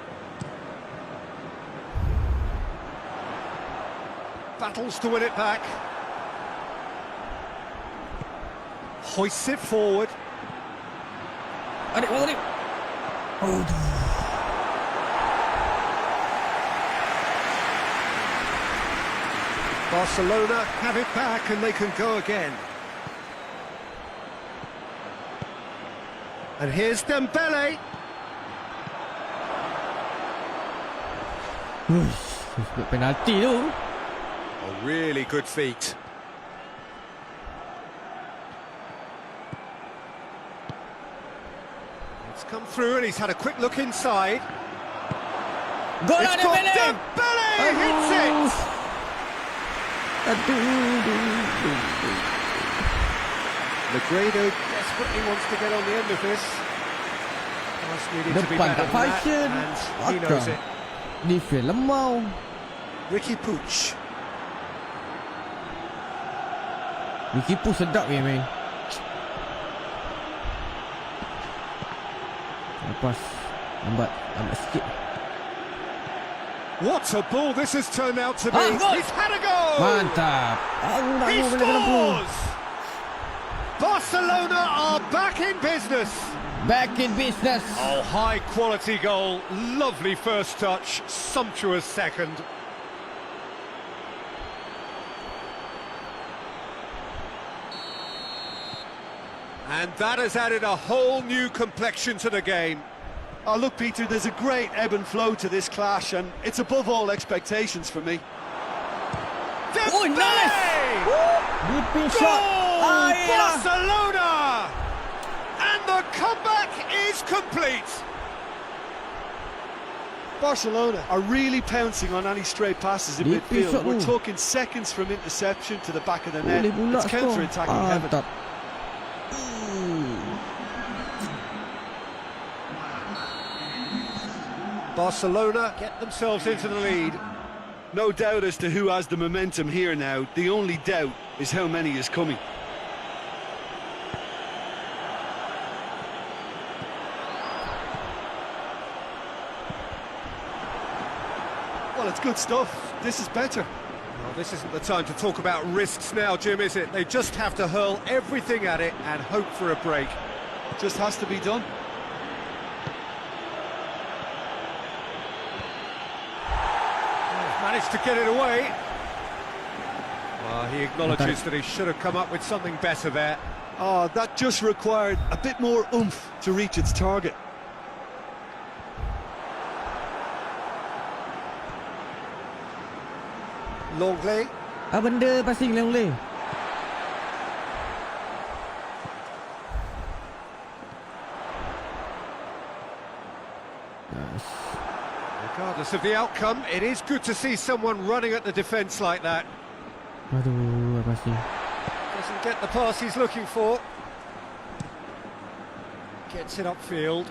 Battles to win it back. Hoists it forward. Barcelona have it back and they can go again. And here's Dembele. Penalti tu. A really good feat. It's come through and he's had a quick look inside. Gol It's got Dembele hits it! Negredo desperately wants to get on the end of this. Pass needed to be Depan better tak than that, fashion. and he knows it. Defend lemau. Ricky Puig. Ricky Puig sedap ni main. Lepas lambat sikit. What a ball this has turned out to be. Goal. He's had a goal. Mantap. He scores. Barcelona are back in business. Back in business. Oh, high quality goal. Lovely first touch. Sumptuous second. And that has added a whole new complexion to the game. Oh, look, Peter, there's a great ebb and flow to this clash, and it's above all expectations for me. Oh, nice! Deep in shot. Barcelona! And the comeback is complete. Barcelona are really pouncing on any stray passes in midfield. We're talking seconds from interception to the back of the net. It's counter-attacking heaven. Barcelona get themselves into the lead. No doubt as to who has the momentum here now. The only doubt is how many is coming. Well, it's good stuff. This is better. Well, this isn't the time to talk about risks now, Jim, is it? They just have to hurl everything at it and hope for a break. Just has to be done. Managed to get it away. Well, he acknowledges that he should have come up with something better there. Oh, that just required a bit more oomph to reach its target. Longley. Apa benda passing Longley? Regardless of the outcome, it is good to see someone running at the defence like that. Aduh, passing. Doesn't get the pass he's looking for. Gets it upfield.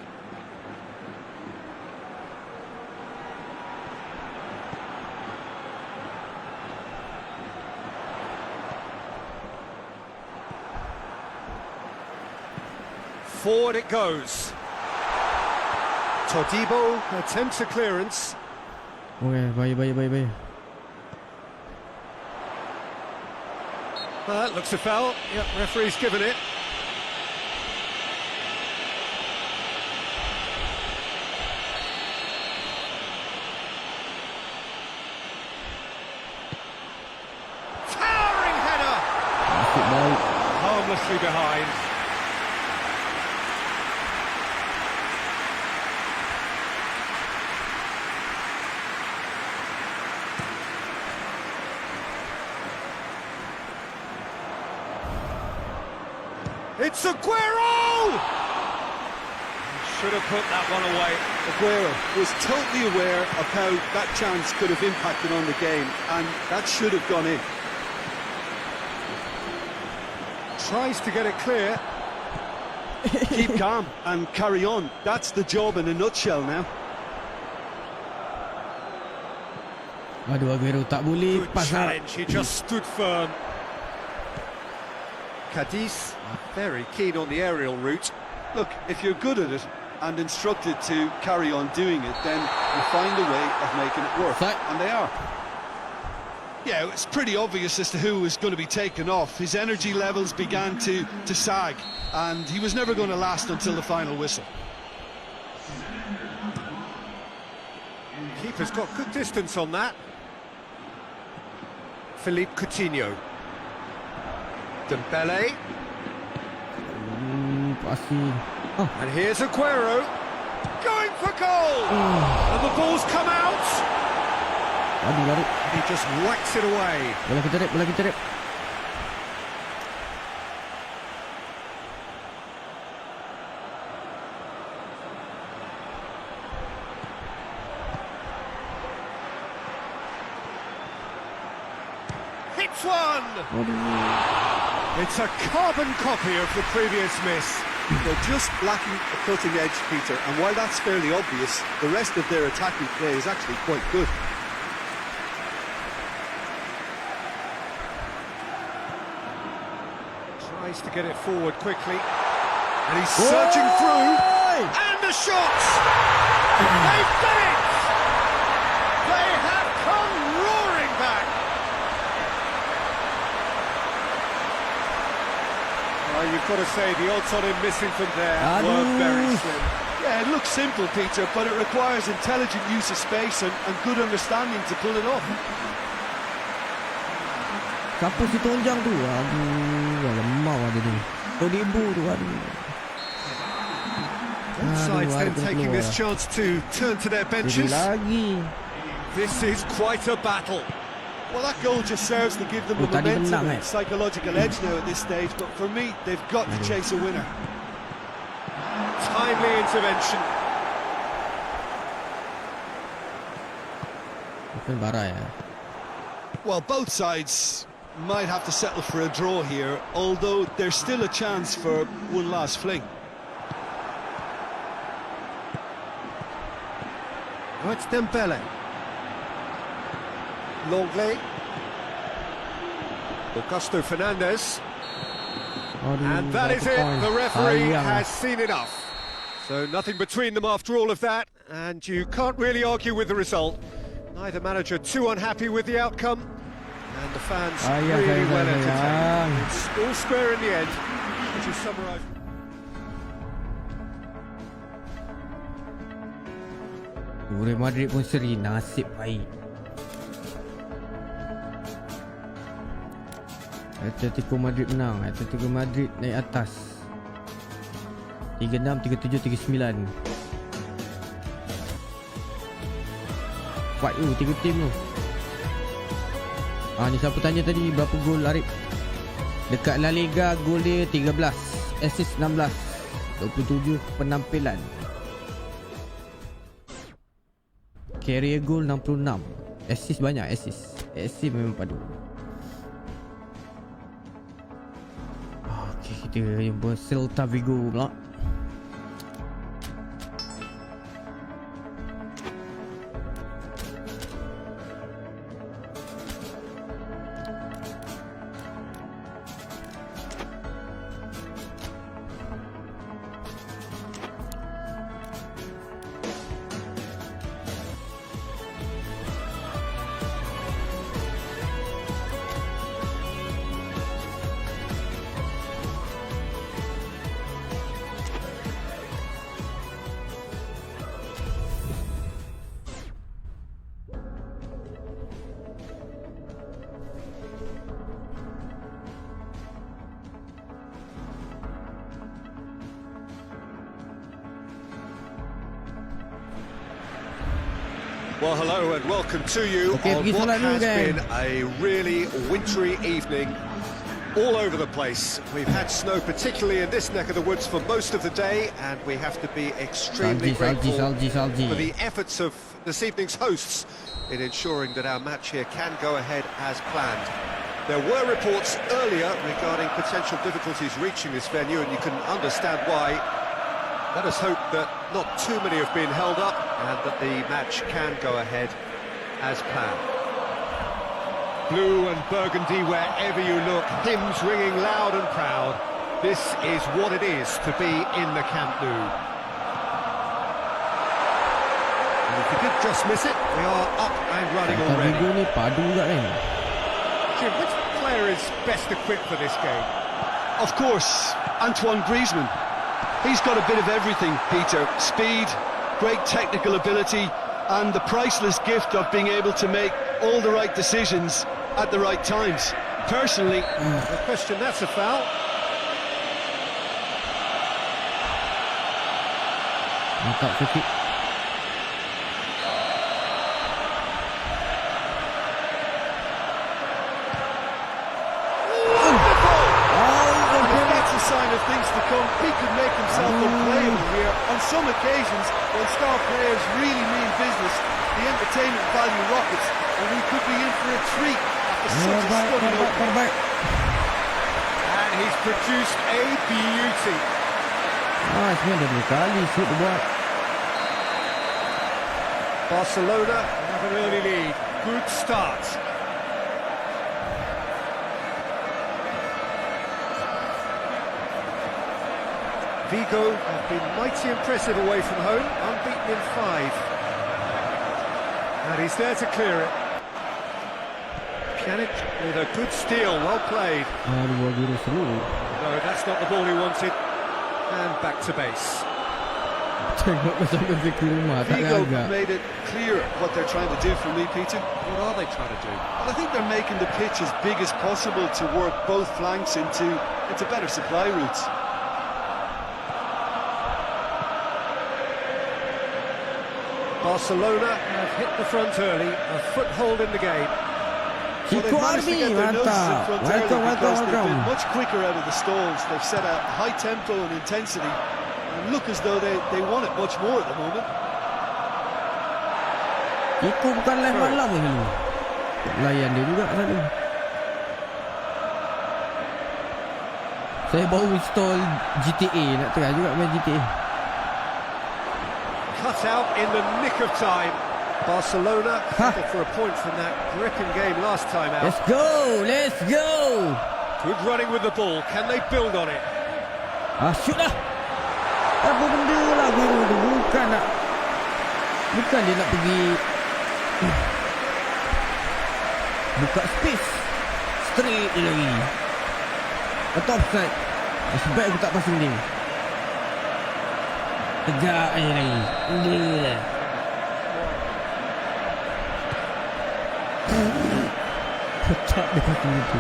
Forward it goes. Todibo attempts a clearance. Okay, baik. That looks a foul. Yep, referee's given it. Towering header. Harmlessly behind. It's Aguero! Should have put that one away. Aguero was totally aware of how that chance could have impacted on the game, and that should have gone in. Tries to get it clear. Keep calm and carry on. That's the job in a nutshell now. Aduh, Aguero tak boleh Good pas. challenge, he just stood firm. Cadiz are very keen on the aerial route. Look, if you're good at it and instructed to carry on doing it, then you find a way of making it work. And they are. Yeah, it's pretty obvious as to who was going to be taken off. His energy levels began to sag, and he was never going to last until the final whistle. Keeper's got good distance on that. Philippe Coutinho. Dembele. Passing. Oh. And here's Aguero. Going for goal! And the ball's come out! Aduh, lari. He just whacks it away. Bola kita rep, bola kita rep. Hits one! It's a carbon copy of the previous miss. They're just lacking a cutting edge, Peter, and while that's fairly obvious, the rest of their attacking play is actually quite good. Tries to get it forward quickly. And he's searching through. And the shots! They've done it! They have come roaring back! Well, you've got to say, the odds on him missing from there were very slim. Yeah, it looks simple, Peter, but it requires intelligent use of space and good understanding to pull it off. Siapa si tonjang tu? Aduh, lemau ada ni. Todibo tu, aduh. Both sides then taking this chance to turn to their benches. This is quite a battle. Well, that goal just serves to give them a momentum and psychological edge now at this stage, but for me, they've got to chase a winner. Timely intervention. Well, both sides might have to settle for a draw here, although there's still a chance for one last fling. Oh, it's Dembele. Longley. Augusto Fernandez. And that is it. The referee has seen enough. So nothing between them after all of that, and you can't really argue with the result. Neither manager too unhappy with the outcome, and the fans really well entertained. It's all square in the end, which is summarised. Real Madrid pun seri, nasib baik. Atletico Madrid menang. Atletico Madrid naik atas 36, 37, 39. Fight tu, 3 tim tu. Ni siapa tanya tadi berapa gol Arif? Dekat La Liga gol dia 13, assist 16, 27 penampilan. Career goal 66, assist banyak, assist memang padu. Okay, kita jumpa Celta Vigo pula. Well, hello and welcome to you on what has been a really wintry evening all over the place. We've had snow, particularly in this neck of the woods, for most of the day, and we have to be extremely grateful for the efforts of this evening's hosts in ensuring that our match here can go ahead as planned. There were reports earlier regarding potential difficulties reaching this venue, and you can understand why. Let us hope that not too many have been held up and that the match can go ahead as planned. Blue and burgundy wherever you look, hymns ringing loud and proud. This is what it is to be in the Camp Nou. And if you did just miss it, we are up and running already. Jim, which player is best equipped for this game? Of course, Antoine Griezmann. He's got a bit of everything, Peter. Speed, great technical ability, and the priceless gift of being able to make all the right decisions at the right times. Personally... No question, that's a foul. Sign of things to come. He could make himself unplayable here. On some occasions, when star players really mean business, the entertainment value rockets, and we could be in for a treat after such a stunning opening. And he's produced a beauty. Barcelona have an early lead. Good start. Vigo have been mighty impressive away from home, unbeaten in 5. And he's there to clear it. Pjanic with a good steal, well played. No, that's not the ball he wanted. And back to base. Vigo made it clear what they're trying to do for me, Peter. What are they trying to do? Well, I think they're making the pitch as big as possible to work both flanks into better supply routes. Barcelona have hit the front early, a foothold in the game. Well, they've managed to get their noses in front early because they've been much quicker out of the stalls. They've set a high tempo and intensity and look as though they want it much more at the moment. Itu bukan live malam ni. Layan dia juga satu. Saya baru install GTA, nak try juga main GTA. Cut out in the nick of time. Barcelona settled for a point from that gripping game last time out. Let's go, let's go. Good running with the ball. Can they build on it? Shoot lah. Apa benda lah guru tu. Bukan dia nak pergi buka space. Straight dia lagi. Atau offside. Nasib baik aku tak pasang dia. Tegak aja lagi. Dia. Tak dia pasang itu.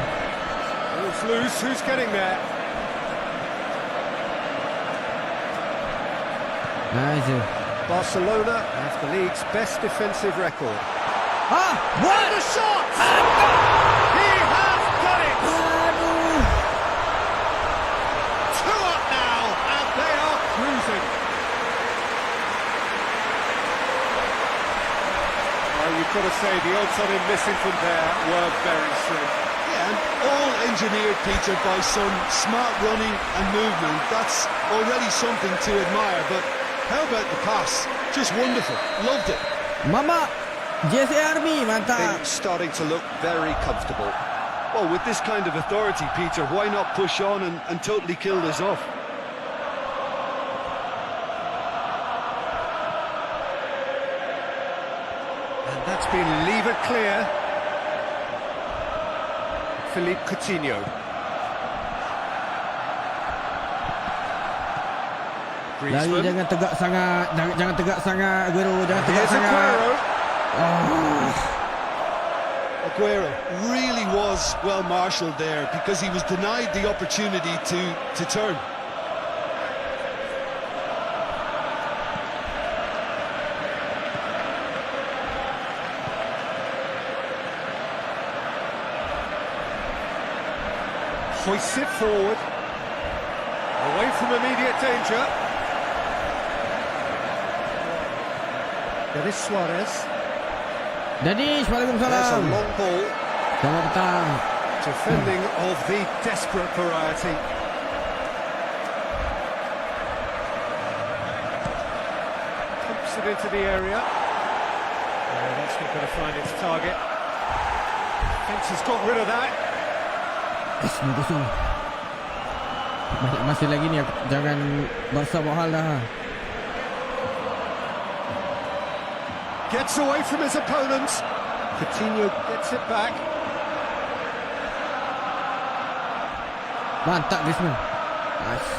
Ball's loose. Who's getting there? Nice. Barcelona have the league's best defensive record. What? And a shot! He has done it! Two up now, and they are cruising. Well, you've got to say the odds on him missing from there were very slim. Yeah, and all engineered, Peter, by some smart running and movement. That's already something to admire, but how about the pass? Just wonderful. Loved it. Mama, JC Army, mantap. Things starting to look very comfortable. Well, with this kind of authority, Peter, why not push on and totally kill this off? And that's been levered clear. Philippe Coutinho. Lari jangan tegak sangat, jangan tegak sangat, Aguero, jangan tegak sangat. Aguero really was well marshalled there because he was denied the opportunity to turn. Hoists it forward. Away from immediate danger. Denis Suarez. Denis, waalaikumsalam. There's a long ball. Selamat petang. Defending of the desperate variety. Pumps it into the area. That's not going to find its target. Fence has got rid of that. Kosong. Masih lagi ni, jangan Barca buat hal dah. Gets away from his opponent. Coutinho gets it back. Mantap Griezmann. Nice.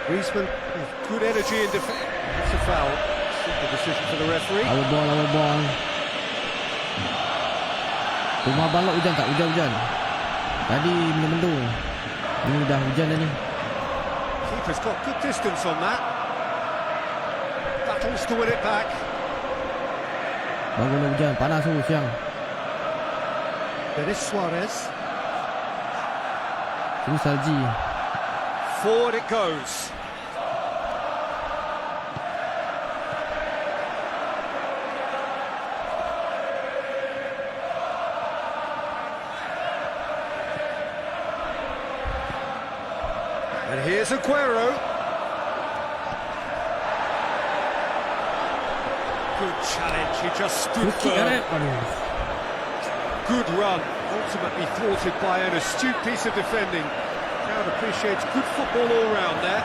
Griezmann with good energy in defence. That's a foul. Simple decision for the referee. Our ball. Rumah balok hujan tak? Hujan-hujan. Tadi mendung-mendung. Ini dah hujan dah ni. Keeper's got good distance on that. Battles to win it back. Bangunlah hujan, panas tu siang. There is Suarez. Ini salji. Forward it goes. And here's Aguero. Good challenge, he just stood firm. Good run, ultimately thwarted by an astute piece of defending. Crowd appreciates good football all round there.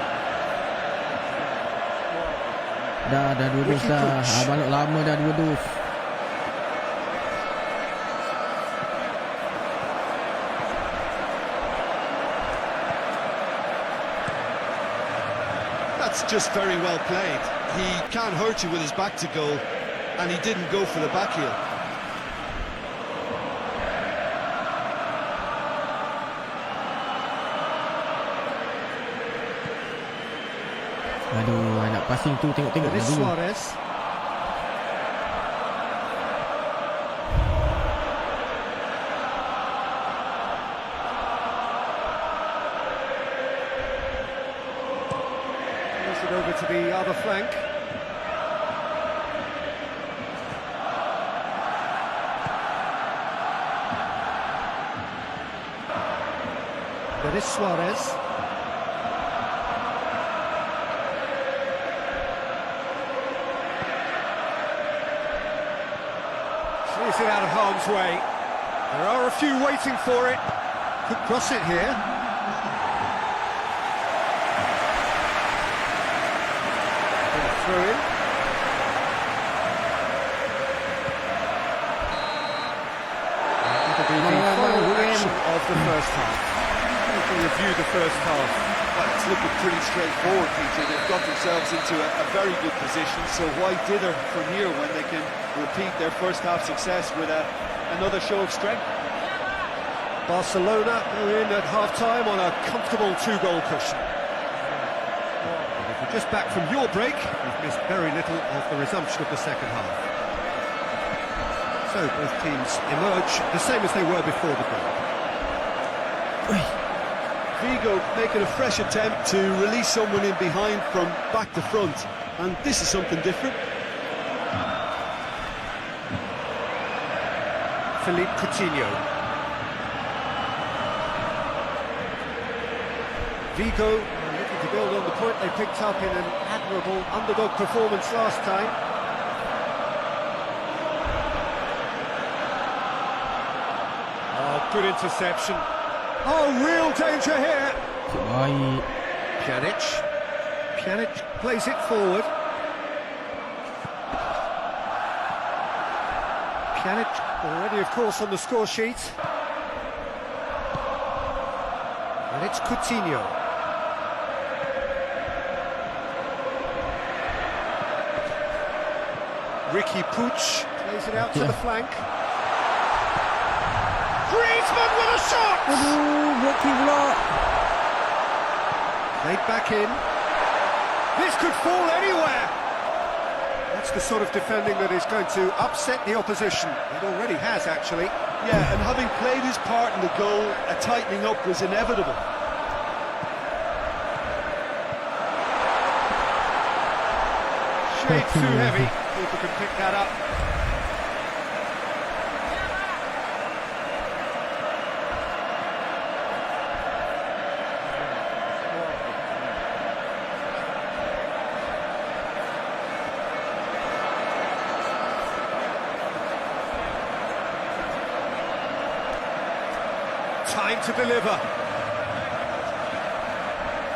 Dah 2-2 dah. Balok lama dah 2-2. That's just very well played. He can't hurt you with his back to goal, and he didn't go for the back heel. Aduh, nak passing tu tengok-tengok There is dulu. Suarez. It over to the other flank. There is Suarez. Clears it out of harm's way. There are a few waiting for it. Could cross it here. Through in. It'll be the final action of the first half. We can review the first half. Well, it's looking pretty straightforward, Peter. They've got themselves into a very good position, so why dither from here when they can repeat their first half success with another show of strength? Barcelona are in at half-time on a comfortable 2-goal cushion. Just back from your break, we've missed very little of the resumption of the second half. So both teams emerge the same as they were before the break. Vigo making a fresh attempt to release someone in behind from back to front, and this is something different. Philippe Coutinho. Vigo looking to build on the point they picked up in an admirable underdog performance last time. Oh, good interception. Oh, real danger here. Baik. Pjanic plays it forward. Pjanic already, of course, on the score sheet. And it's Coutinho. Ricky Puig plays it out to the flank. Griezmann with a shot! Aduh, blocking pula. Played back in. This could fall anywhere. That's the sort of defending that is going to upset the opposition. It already has, actually. Yeah, and having played his part in the goal, a tightening up was inevitable. Shade too heavy. Keeper can pick that up. Time to deliver.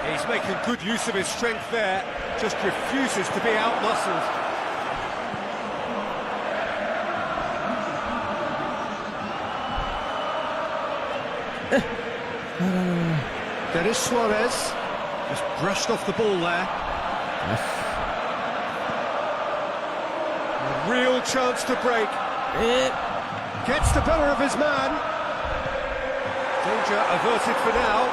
He's making good use of his strength there, just refuses to be out-muscled. Dennis Suarez just brushed off the ball there. Yes. A real chance to break. Gets the better of his man. Danger averted for now.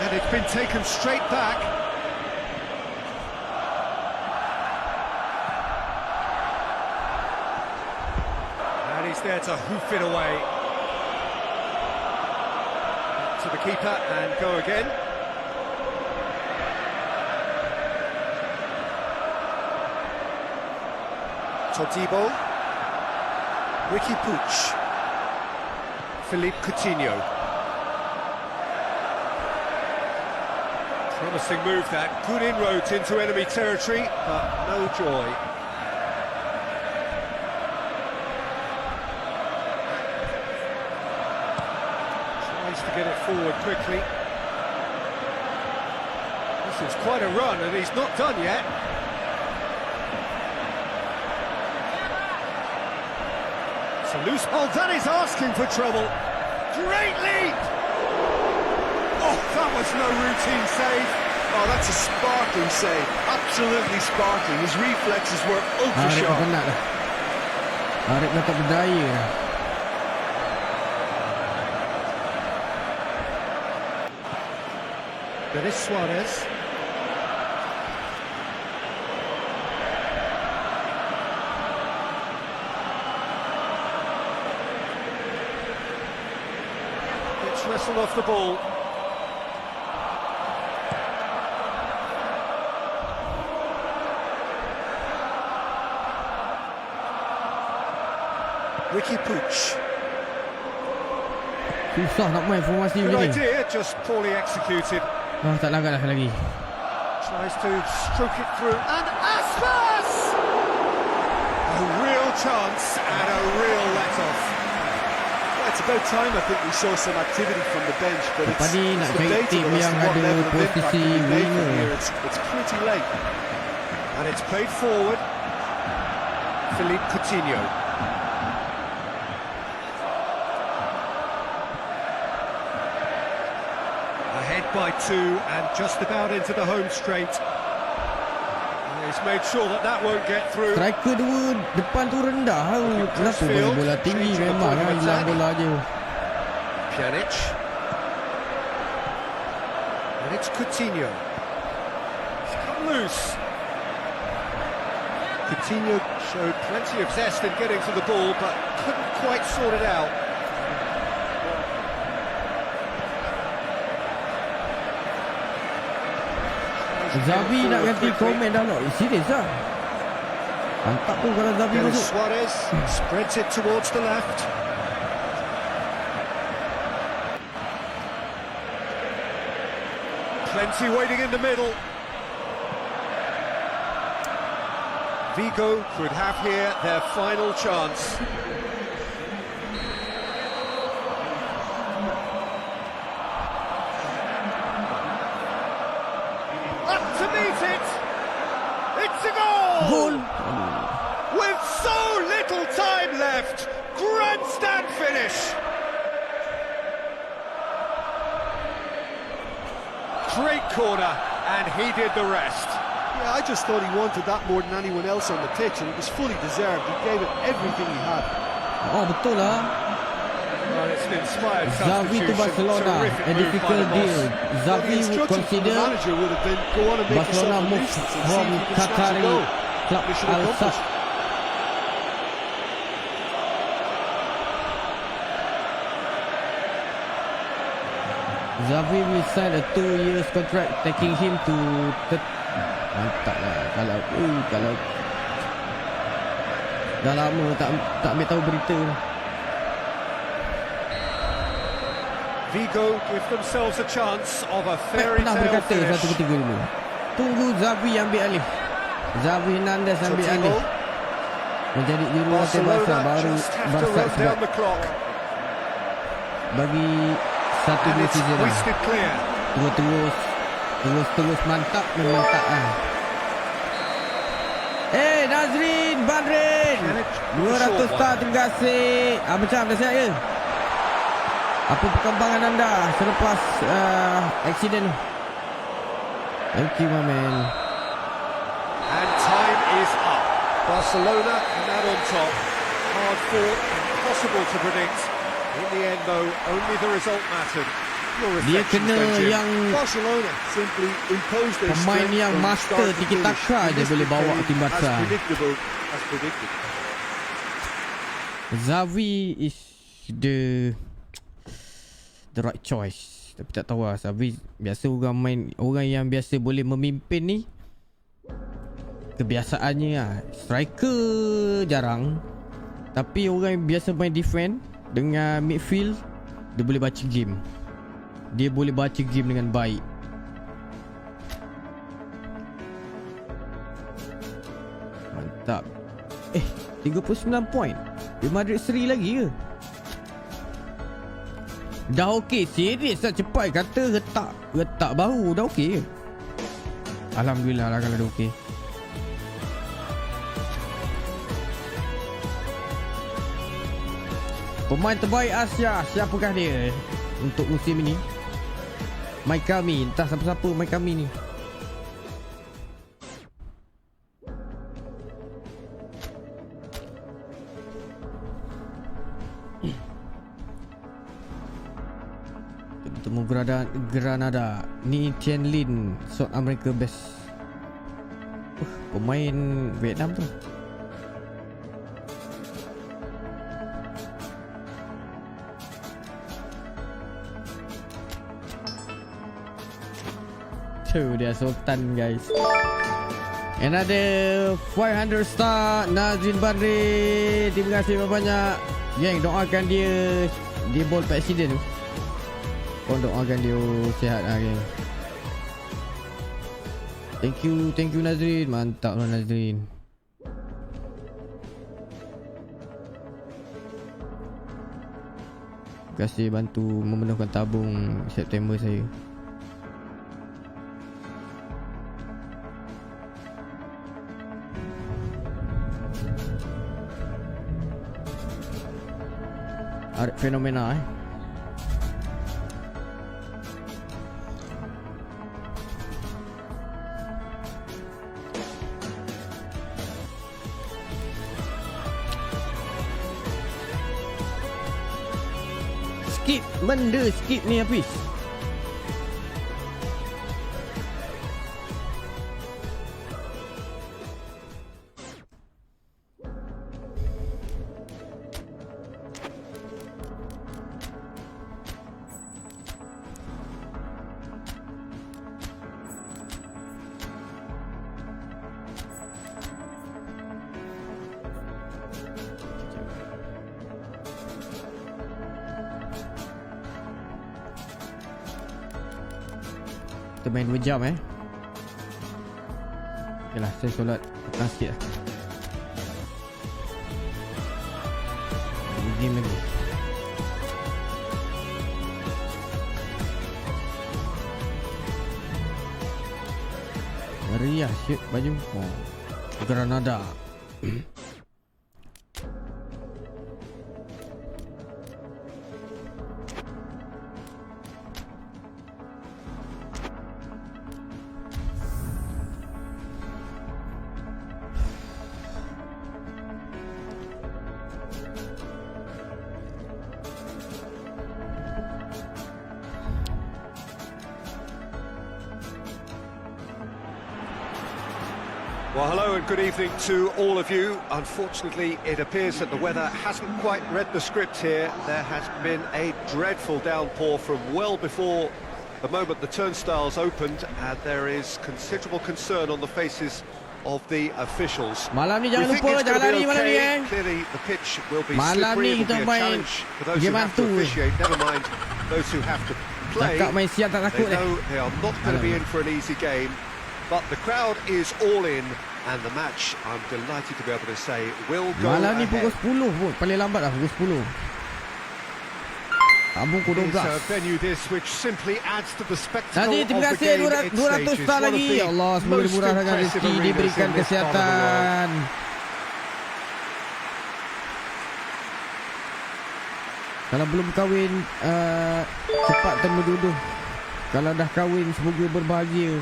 And it's been taken straight back. And he's there to hoof it away. To the keeper and go again. Todibo. Ricky Puig. Philippe Coutinho. Promising move that. Good inroads into enemy territory, but no joy. Tries to get it forward quickly. This is quite a run, and he's not done yet. It's a loose ball. That is asking for trouble. Great leap! Oh, that was no routine save. Oh, that's a sparkling save. Absolutely sparkling. His reflexes were ultra Arif sharp. penat dah. Arif dah tak berdaya dah. Dennis Suarez. It's wrestled off the ball. Ricky Puig. Susah nak main formasi Good macam ni. idea, just poorly executed. Tak langgar dah lagi. Tries to stroke it through, and Aspas! A real chance and a real let-off. Yeah, it's about time I think we saw some activity from the bench, but it's Lepas ni nak cari tim debatable as yang to what ada level of impact posisi we made winger. from here. It's pretty late. And it's played forward. Philippe Coutinho. Ahead by 2 and just about into the home straight. And he's made sure that that won't get through. Striker dua depan tu rendah. Kenapa boleh bola tinggi memang kan hilang bola je. Pjanic. And it's Coutinho. He's come loose. Coutinho showed plenty of zest in getting to the ball, but couldn't quite sort it out. Xavi nak ganti komen dah nak. Serius lah. Mantap pun kalau Xavi Dennis masuk. Suarez spreads it towards the left. Plenty waiting in the middle. Vigo could have here their final chance. Up to meet it! It's a goal! Gol. With so little time left, grandstand finish. Great corner, and he did the rest. Yeah, I just thought he wanted that more than anyone else on the pitch, and it was fully deserved. He gave it everything he had. Oh betul lah. Well, it's an inspired Xavi to substitution. Barcelona. Terrific A move by difficult the boss. deal. Well, the Xavi would instruction from the consider manager would have been go on and make Barcelona yourself a move nuisance and see from if you can snatch a Qatari goal. club Mission Al Sadd. accomplished. Xavi will sign a 2 years contract taking him to mantap lah kalau dah lama tak ambil tahu berita. Vigo give themselves a chance of a fairy Pernah tale berkata finish. satu ketika dulu, tunggu Xavi ambil alih, Xavi Hernandez ambil Todibo. alih menjadi jurulatih Barca, Barcelona baru just have to Barca run sebab down the clock. bagi 1-2 season lah. Terus mantap memantap lah. Nazrin Badrin 200 star, terima kasih. Macam dah siap ya? Apa perkembangan anda selepas accident? Thank you, my man. And time is up. Barcelona are now on top. Hard fought, impossible to predict. In the end, though, only the result mattered. Dia kena yang Barcelona simply imposed their pemain yang master tiki-taka je boleh bawa tim Barca. As predicted. Xavi is the right choice. Tapi tak tahu lah, Xavi biasa orang yang biasa boleh memimpin ni kebiasaannya lah. Striker jarang, tapi orang yang biasa main defend dengan midfield, dia boleh baca game. Dia boleh baca game dengan baik. Mantap. 39 point. Real Madrid seri lagi ke? Dah okey. Serius tak cepat kata retak bahu. Dah okey ke? Alhamdulillah lah kalau dah okey. Pemain terbaik Asia, siapakah dia untuk musim ini? Mai kami, entah siapa-siapa mai kami ni. Temu Granada ni Tian Lin, South America best. Pemain Vietnam tu. Dia Sultan, guys. Another 500 star Nazrin Badri. Terima kasih banyak. Geng, doakan dia ball per accident tu. Kau doakan dia sihat lah, geng. Thank you Nazrin. Mantap lah Nazrin. Terima kasih bantu memenuhkan tabung September saya. Fenomena skip benda skip ni habis. Kita main 2 jam Okay lah, saya solat petang sikit lah. Game lagi. Dari lah siap baju. Granada. Well, hello and good evening to all of you. Unfortunately, it appears that the weather hasn't quite read the script here. There has been a dreadful downpour from well before the moment the turnstiles opened, and there is considerable concern on the faces of the officials. Malam ni jangan lupa jangan lari malam ni Clearly, the pitch will be malam slippery. ni kita It will be a main challenge for those who have to officiate. Never mind those who have to play. Main siap tak takut they know they are not going to be in for an easy game. But the crowd is all in, and the match, I'm delighted to be able to say, will go malam ni ahead. pukul 10 pun, paling lambat lah pukul 10. Abang pukul It's 12. a venue this which simply adds to the spectacle Nanti of terima the kasih game it 200 stages. star One of lagi. the Ya Allah, semoga most dimurahkan impressive rezeki, arenas diberikan in this part of the world. kesihatan. Kalau belum kahwin, cepat menuduh. Kalau dah kahwin, semoga berbahagia.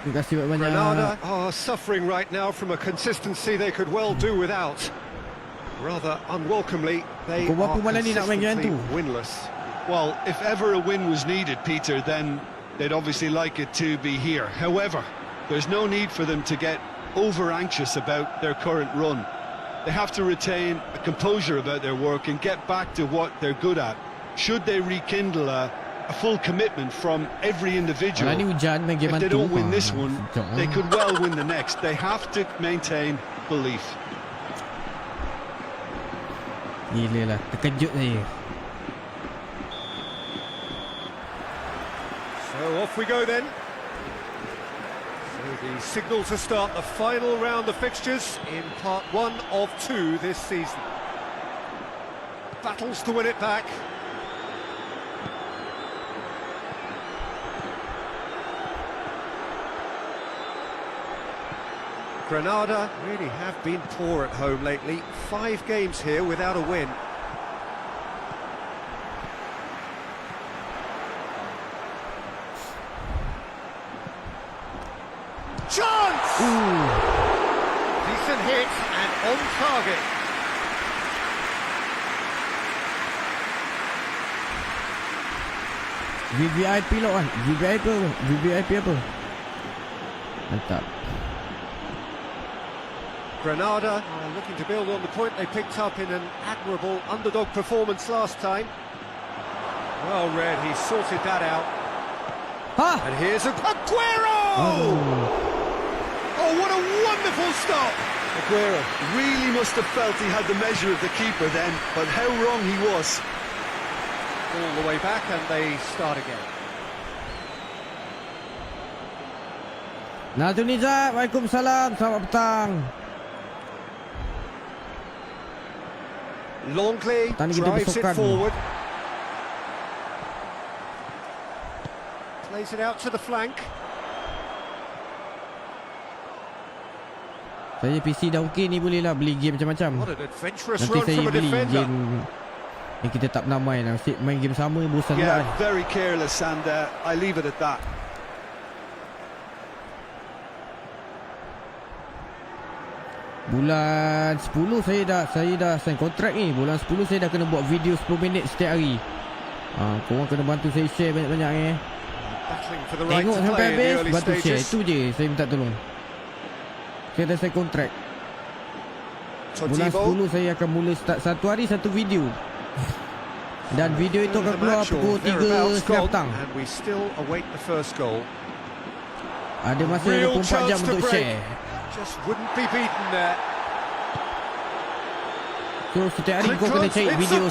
Terima kasih banyak-banyak. Granada are suffering right now from a consistency they could well do without. Rather unwelcomely, they Pukul berapa are malam ni nak main game consistently tu? winless. Well, if ever a win was needed, Peter, then they'd obviously like it to be here. However, there's no need for them to get over-anxious about their current run. They have to retain a composure about their work and get back to what they're good at. Should they rekindle a full commitment from every individual, Malam ni hujan, main game if they hantu. don't win this one, Sejuk. they could well win the next. They have to maintain belief. Gila lah, terkejut saya. So off we go then. So the signal to start the final round of fixtures in part 1 of 2 this season. Battles to win it back. Granada really have been poor at home lately. 5 games here without a win. Chance! Decent hit and on target. VVIP lah kan. VVIP apa? Mantap. Granada are looking to build on the point they picked up in an admirable underdog performance last time. Well read, he sorted that out. Ha! And here's Aguero! Oh, what a wonderful stop! Aguero really must have felt he had the measure of the keeper then, but how wrong he was. All the way back and they start again. Nazul Nizat, Waalaikumsalam, selamat petang. Longley Tadi kita drives it bersukan. forward. Plays it out to the flank. Saya PC dah okey ni, boleh lah beli game macam-macam. What an adventurous Nanti run saya from a beli defender. game yang kita tak pernah main lah. Asyik main game sama, bosan Yeah, juga. very careless, and I leave it at that. Bulan 10 saya dah sign kontrak ni. Bulan 10 saya dah kena buat video 10 minit setiap hari. Korang kena bantu saya share banyak-banyak ni. Battling for the right Tengok to sampai play in the habis, early bantu share. stages. Itu je saya minta tolong. Saya dah sign kontrak. Bulan Totibo. 10 saya akan mula start satu hari satu video. Dan video itu akan The keluar match or pukul 3 thereabouts siang gone, petang. and we still await the first goal. Ada masa Real 24 jam chance to untuk break. share. Just wouldn't be beaten there. So setiap hari kau kena cari video.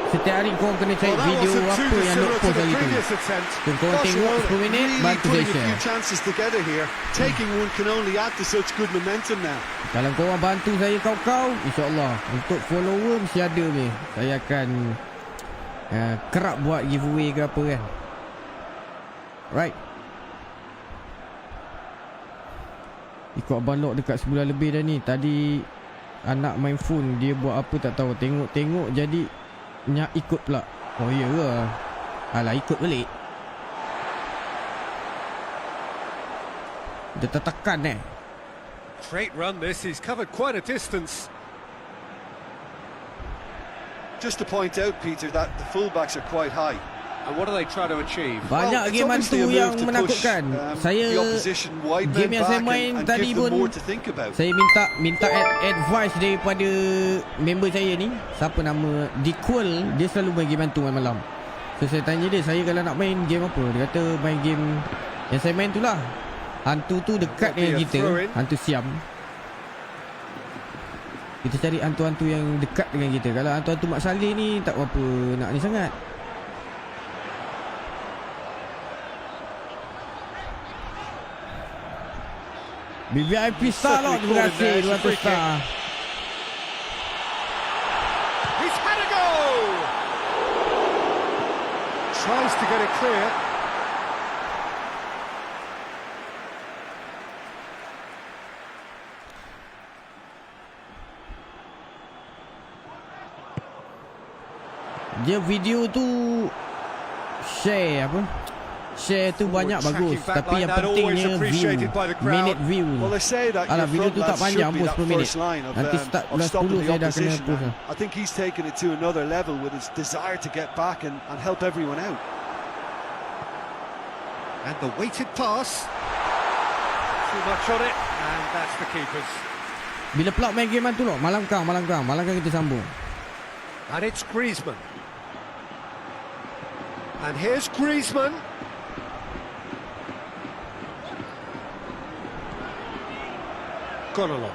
Setiap hari kau kena cari video apa yang nak post hari tu. So kau tengok 10 minit, Really bantu saya putting a few share. chances together here. Taking one can only add to such good momentum now. Kalau korang bantu saya kau-kau, insyaAllah untuk follower mesti ada ni. Saya akan kerap buat giveaway ke apa kan. Right. Ikut Abang Lok dekat sebulan lebih dah ni. Tadi anak main phone, dia buat apa tak tahu. Tengok-tengok jadi nyak ikut pula. Oh iya ke? Alah, ikut balik. Dia tertekan Great run this, he's covered quite a distance. Just to point out, Peter, that the fullbacks are quite high. And what are they trying to achieve? Banyak It's game obviously hantu a move yang to push, menakutkan. Saya the opposition wide game men yang saya back main and tadi give them pun more to think about. saya minta advice daripada member saya ni. Siapa nama Diquel, dia selalu main game hantu malam-malam. So saya tanya dia, saya kalau nak main game apa? Dia kata main game yang saya main tu lah. Hantu tu dekat dengan kita, hantu Siam. Kita cari hantu-hantu yang dekat dengan kita. Kalau hantu-hantu Mak Saleh ni tak apa nak ni sangat. BVIP star lah, terima kasih 200 star. He's had a Tries to get it clear. Dia video tu share apa? Share tu banyak bagus, tapi yang pentingnya view, minute view. Alah, video tu tak panjang pun 10 minit. Nanti start bulan 10 saya dah kena post. I think he's taken it to another level with his desire to get back and help everyone out. And the weighted pass. Too much on it, and that's the keepers. Bila pula main game tu loh, malangkang kita sambung. And it's Griezmann. And here's Griezmann. Gone along.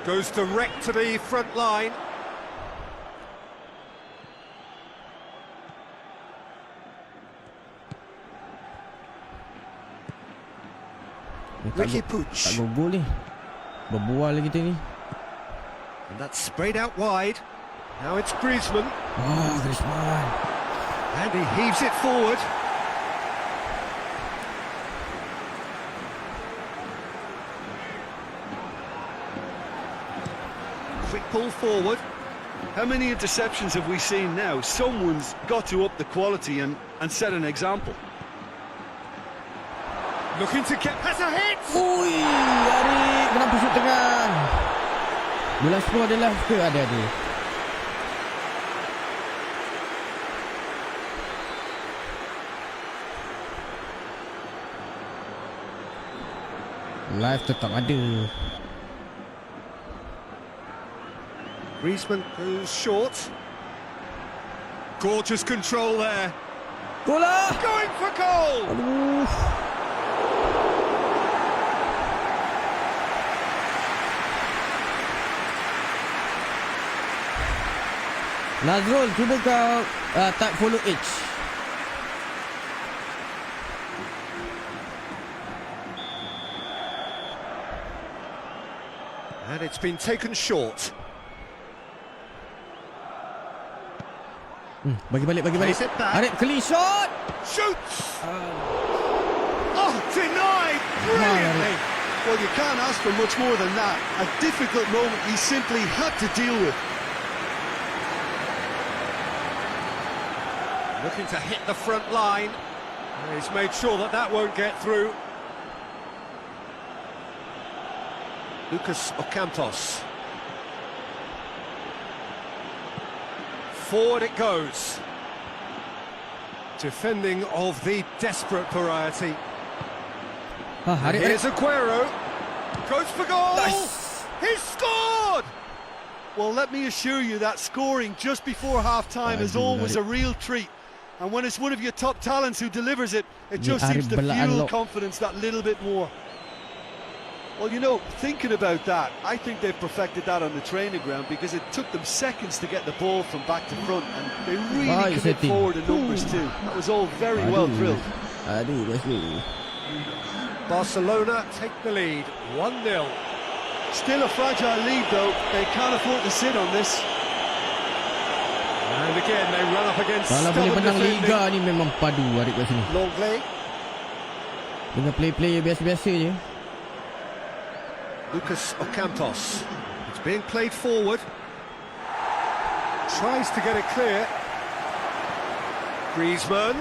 Goes direct to the front line. Ricky Puig. Tak gol ni. Berbual lagi kita ni. And that's sprayed out wide. Now it's Griezmann. Oh, Griezmann. And he heaves it forward. Quick pull forward. How many interceptions have we seen now? Someone's got to up the quality and set an example. Looking to get... Has a hit! Ui, dari kenapa shoot tengah? Bola semua adalah ke ada. Live tetap ada. Griezmann goes short. Gorgeous control there. Bola! Going for goal! Aduh. Nazrul, cuba kau tak follow H. And it's been taken short. Bagi balik. Plays it back. Arif, clean shot. Shoots! Oh, denied brilliantly! Well, you can't ask for much more than that. A difficult moment he simply had to deal with. Looking to hit the front line. He's made sure that won't get through. Lucas Ocampos. Forward it goes. Defending of the desperate variety. Arif. Here's Aguero. Goes for goal. Nice. He's scored. Well, let me assure you that scoring just before half-time is always a real treat. And when it's one of your top talents who delivers it, it just seems to fuel confidence that little bit more. Well, you know, thinking about that, I think they've perfected that on the training ground because it took them seconds to get the ball from back to front, and they really commit forward in numbers too. That was all very well drilled. Barcelona take the lead, 1-0. Still a fragile lead though, they can't afford to sit on this. And again they run up against kalau boleh menang Liga ni memang padu Arif kat sini. Longley. Dengan player biasa-biasa je. Lucas Ocampos. It's being played forward. Tries to get it clear. Griezmann.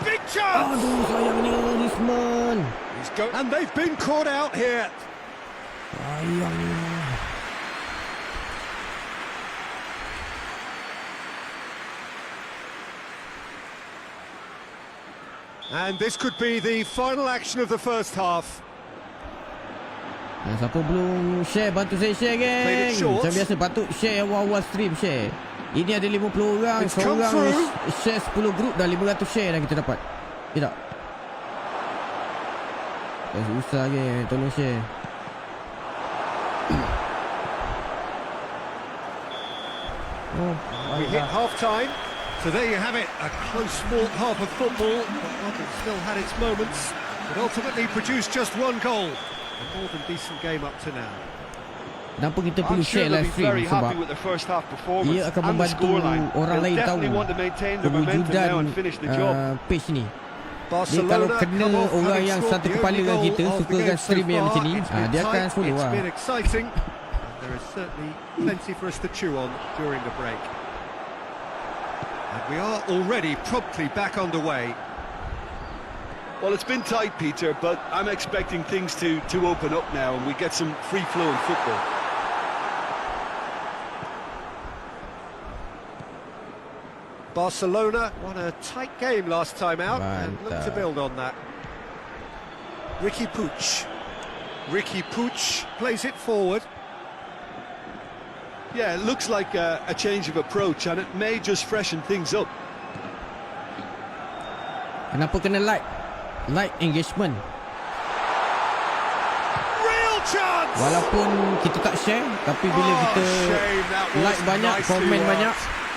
Big chance! Aduh, sayangnya Griezmann. And they've been caught out here. Sayangnya. And this could be the final action of the first half. Siapa belum share, bantu saya share geng. Macam biasa patut share awal-awal stream share. Ini ada 50 orang, seorang share 10 grup dah 500 share dah kita dapat. Tidak. Susah geng, tolong share. We hit half-time. So there you have it, a close-fought half of football, but it still had its moments, but ultimately produced just one goal. A more than decent game up to now. Kenapa kita I'm perlu sure share they'll live be stream? very Sebab happy with the first half performance ia akan and the membantu scoreline. orang lain They'll tahu definitely want to maintain the momentum kewujudan now and finish the job. page ni. Dia kalau kena orang yang satu kepala dengan kita, sukakan stream yang macam ni, dia akan follow lah. It's been exciting. There is certainly plenty for us to chew on during the break. And we are already promptly back underway. Well, it's been tight, Peter, but I'm expecting things to open up now and we get some free-flowing football. Barcelona won a tight game last time out and look to build on that. Riqui Puig. Riqui Puig plays it forward. Yeah, it looks like a change of approach and it may just freshen things up. Kenapa kena like engagement? Real chance. Walaupun kita tak share, tapi bila kita like banyak, komen banyak,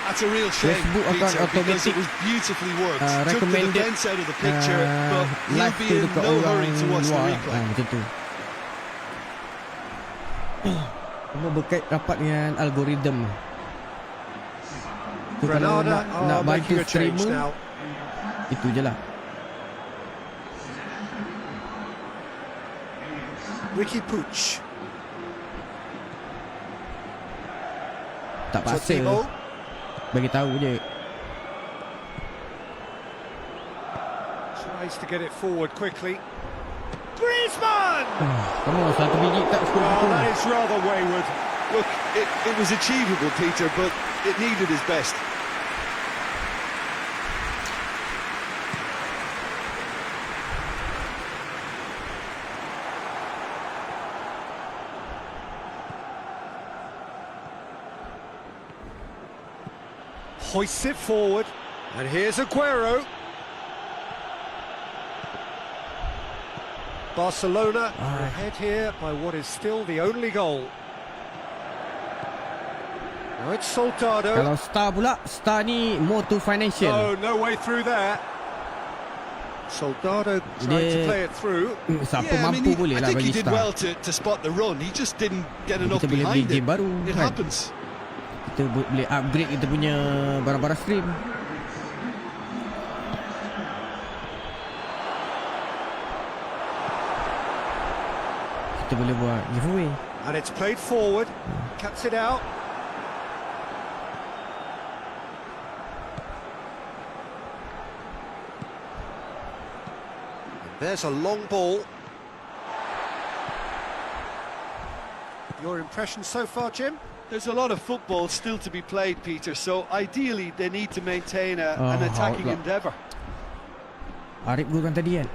that's a real shame, Facebook akan Peter, because automatic it was beautifully worked. Took the recommended defense out of the picture, but like he'll be tu in dekat no hurry orang to watch the luar. replay. Macam tu. Semua berkait rapat dengan algoritma. So, kalau nak bantu streamer, itu je lah. Riqui Puig. Tak paksa, bagi tahu je. Tries to get it forward quickly. Griezmann! Come on, satu biji tak skor. That is rather wayward. Look, it was achievable, Peter, but it needed his best. Hoists it forward, and here's Aguero. Barcelona are ahead here by what is still the only goal. Now it's Soldado. Kalau star pula, star ni more to financial. No way through there. Soldado trying to play it through. Siapa mampu boleh lah I think bagi he did star. well to spot the run. He just didn't get enough Kita boleh beli behind it. game baru, It kan? happens. Kita boleh upgrade kita punya barang-barang stream. Kita boleh buat giveaway. And it's played forward. Cuts it out. And there's a long ball. Your impression so far, Jim? There's a lot of football still to be played, Peter, so ideally they need to maintain an attacking endeavour. Arif gol kan tadi kan.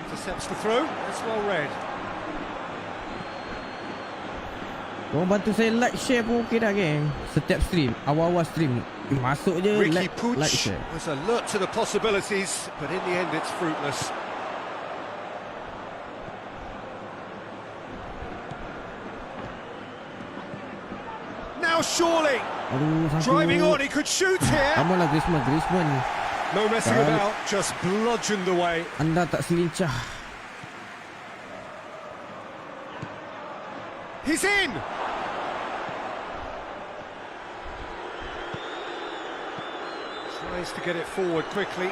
Intercepts the throw. That's well read. Korang bantu saya like, share pun okey dah, geng. Setiap stream, awal-awal stream, masuk je Riqui Puig like share. was alert to the possibilities, but in the end it's fruitless. Now surely, driving on, he could shoot here. Come on lah Griezmann. No messing about, just bludgeoned away. Anda tak selincah. He's in. Tries to get it forward quickly.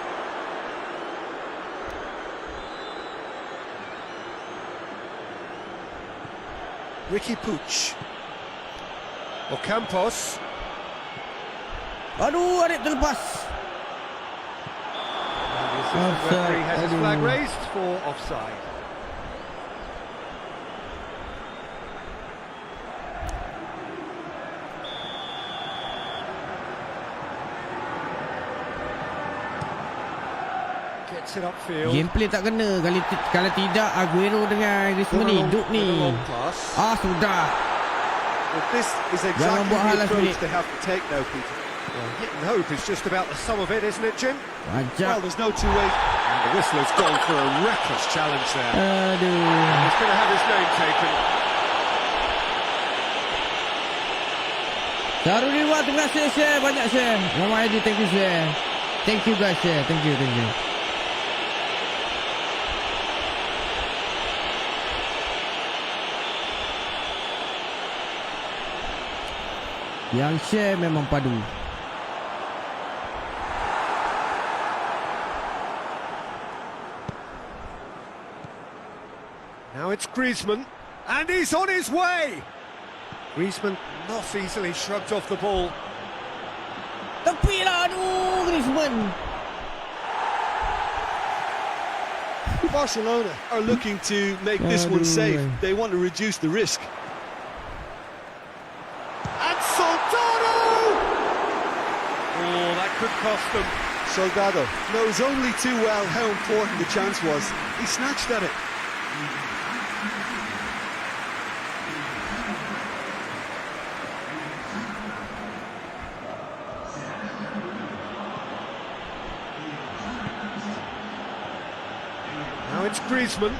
Riqui Puig. Ocampos. Aduh, Arif terlepas. The referee has his flag raised for offside. Gets it upfield. Gameplay tak kena. Kalau tidak, Aguero dengan Griezmann ni hidup ni. Sudah. Well, this is exactly the approach they have to take now, Peter. Well, hit and hope is just about the sum of it, isn't it, Jim? Well, there's no two ways. And the whistler's gone for a reckless challenge there. Aduh. He's going to have his name taken. Darulillah, terima kasih share. Banyak share. Mama Adi, thank you share. Thank you guys share. Thank you. Yang share memang padu. Now it's Griezmann, and he's on his way. Griezmann not easily shrugged off the ball. Tepi lah, aduh, Griezmann. Barcelona are looking to make this one safe. They want to reduce the risk. And Soldado! Oh, that could cost them. Soldado knows only too well how important the chance was. He snatched at it. Now it's Griezmann.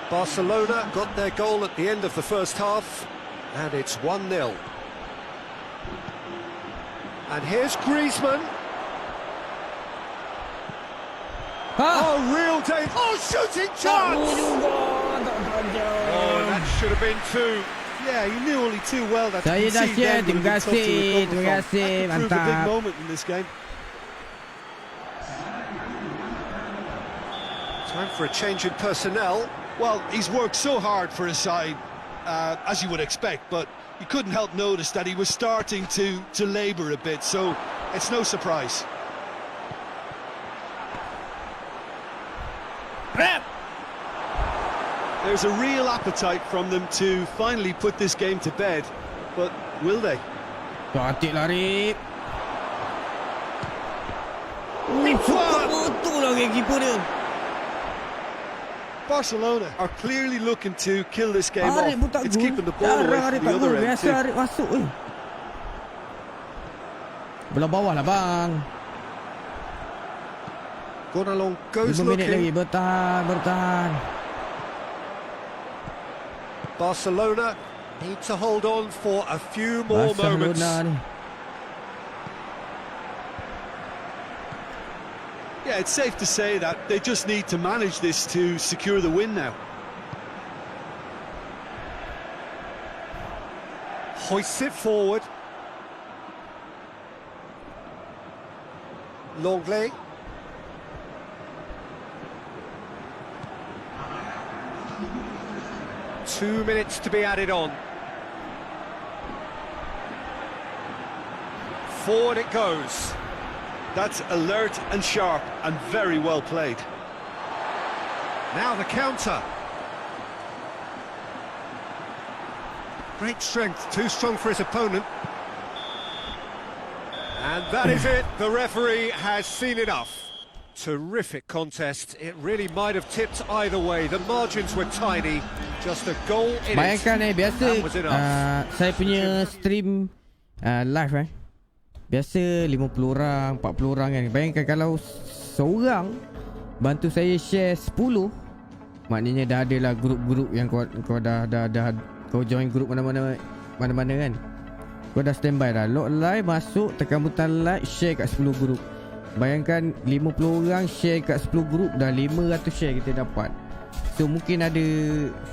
Barcelona got their goal at the end of the first half, and it's 1-0. And here's Griezmann. Oh, real danger. Oh, shooting chance! Oh, that should have been two. Yeah, you knew only too well that Saya dah share. Terima kasih, That proved a big mantap. moment in this game. Time for a change in personnel. Well, he's worked so hard for his side, as you would expect, but you couldn't help notice that he was starting to labour a bit, so it's no surprise. There's a real appetite from them to finally put this game to bed, but will they? Cantik lah, Arif. Betul lah keeper dia. Barcelona are clearly looking to kill this game Arif pun tak off. It's gol. keeping the ball away Arif from the tak other gol. end Biasa too. Arif masuk. Bola bawah lah, bang. Gonalon goes 5 minit lagi. looking. Bertahan. Barcelona need to hold on for a few more moments. Barcelona ni. Yeah, it's safe to say that they just need to manage this to secure the win now. Hoists it forward. Longley. Two minutes to be added on. Forward it goes. That's alert and sharp and very well played. Now the counter. Great strength, too strong for his opponent. And that is it, the referee has seen enough. Terrific contest, it really might have tipped either way. The margins were tiny, just a goal in it. Bayangkan biasa That was enough. saya punya stream live biasa 50 orang, 40 orang kan. Bayangkan kalau seorang bantu saya share 10, maknanya dah ada lah grup-grup yang kau dah kau join grup mana-mana kan. Kau dah standby dah. Load live, masuk, tekan butang like, share kat 10 grup. Bayangkan 50 orang share kat 10 grup, dah 500 share kita dapat. So mungkin ada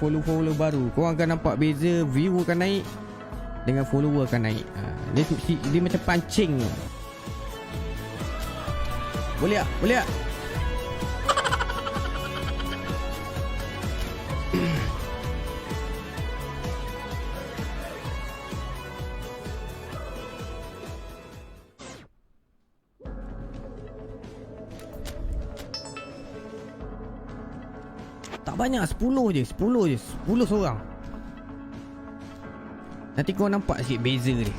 follow baru. Korang akan nampak beza, view akan naik dengan follower akan naik. Dia macam pancing. Boleh tak? Tak banyak, 10 je 10 seorang. Nanti kau nampak sikit beza dia.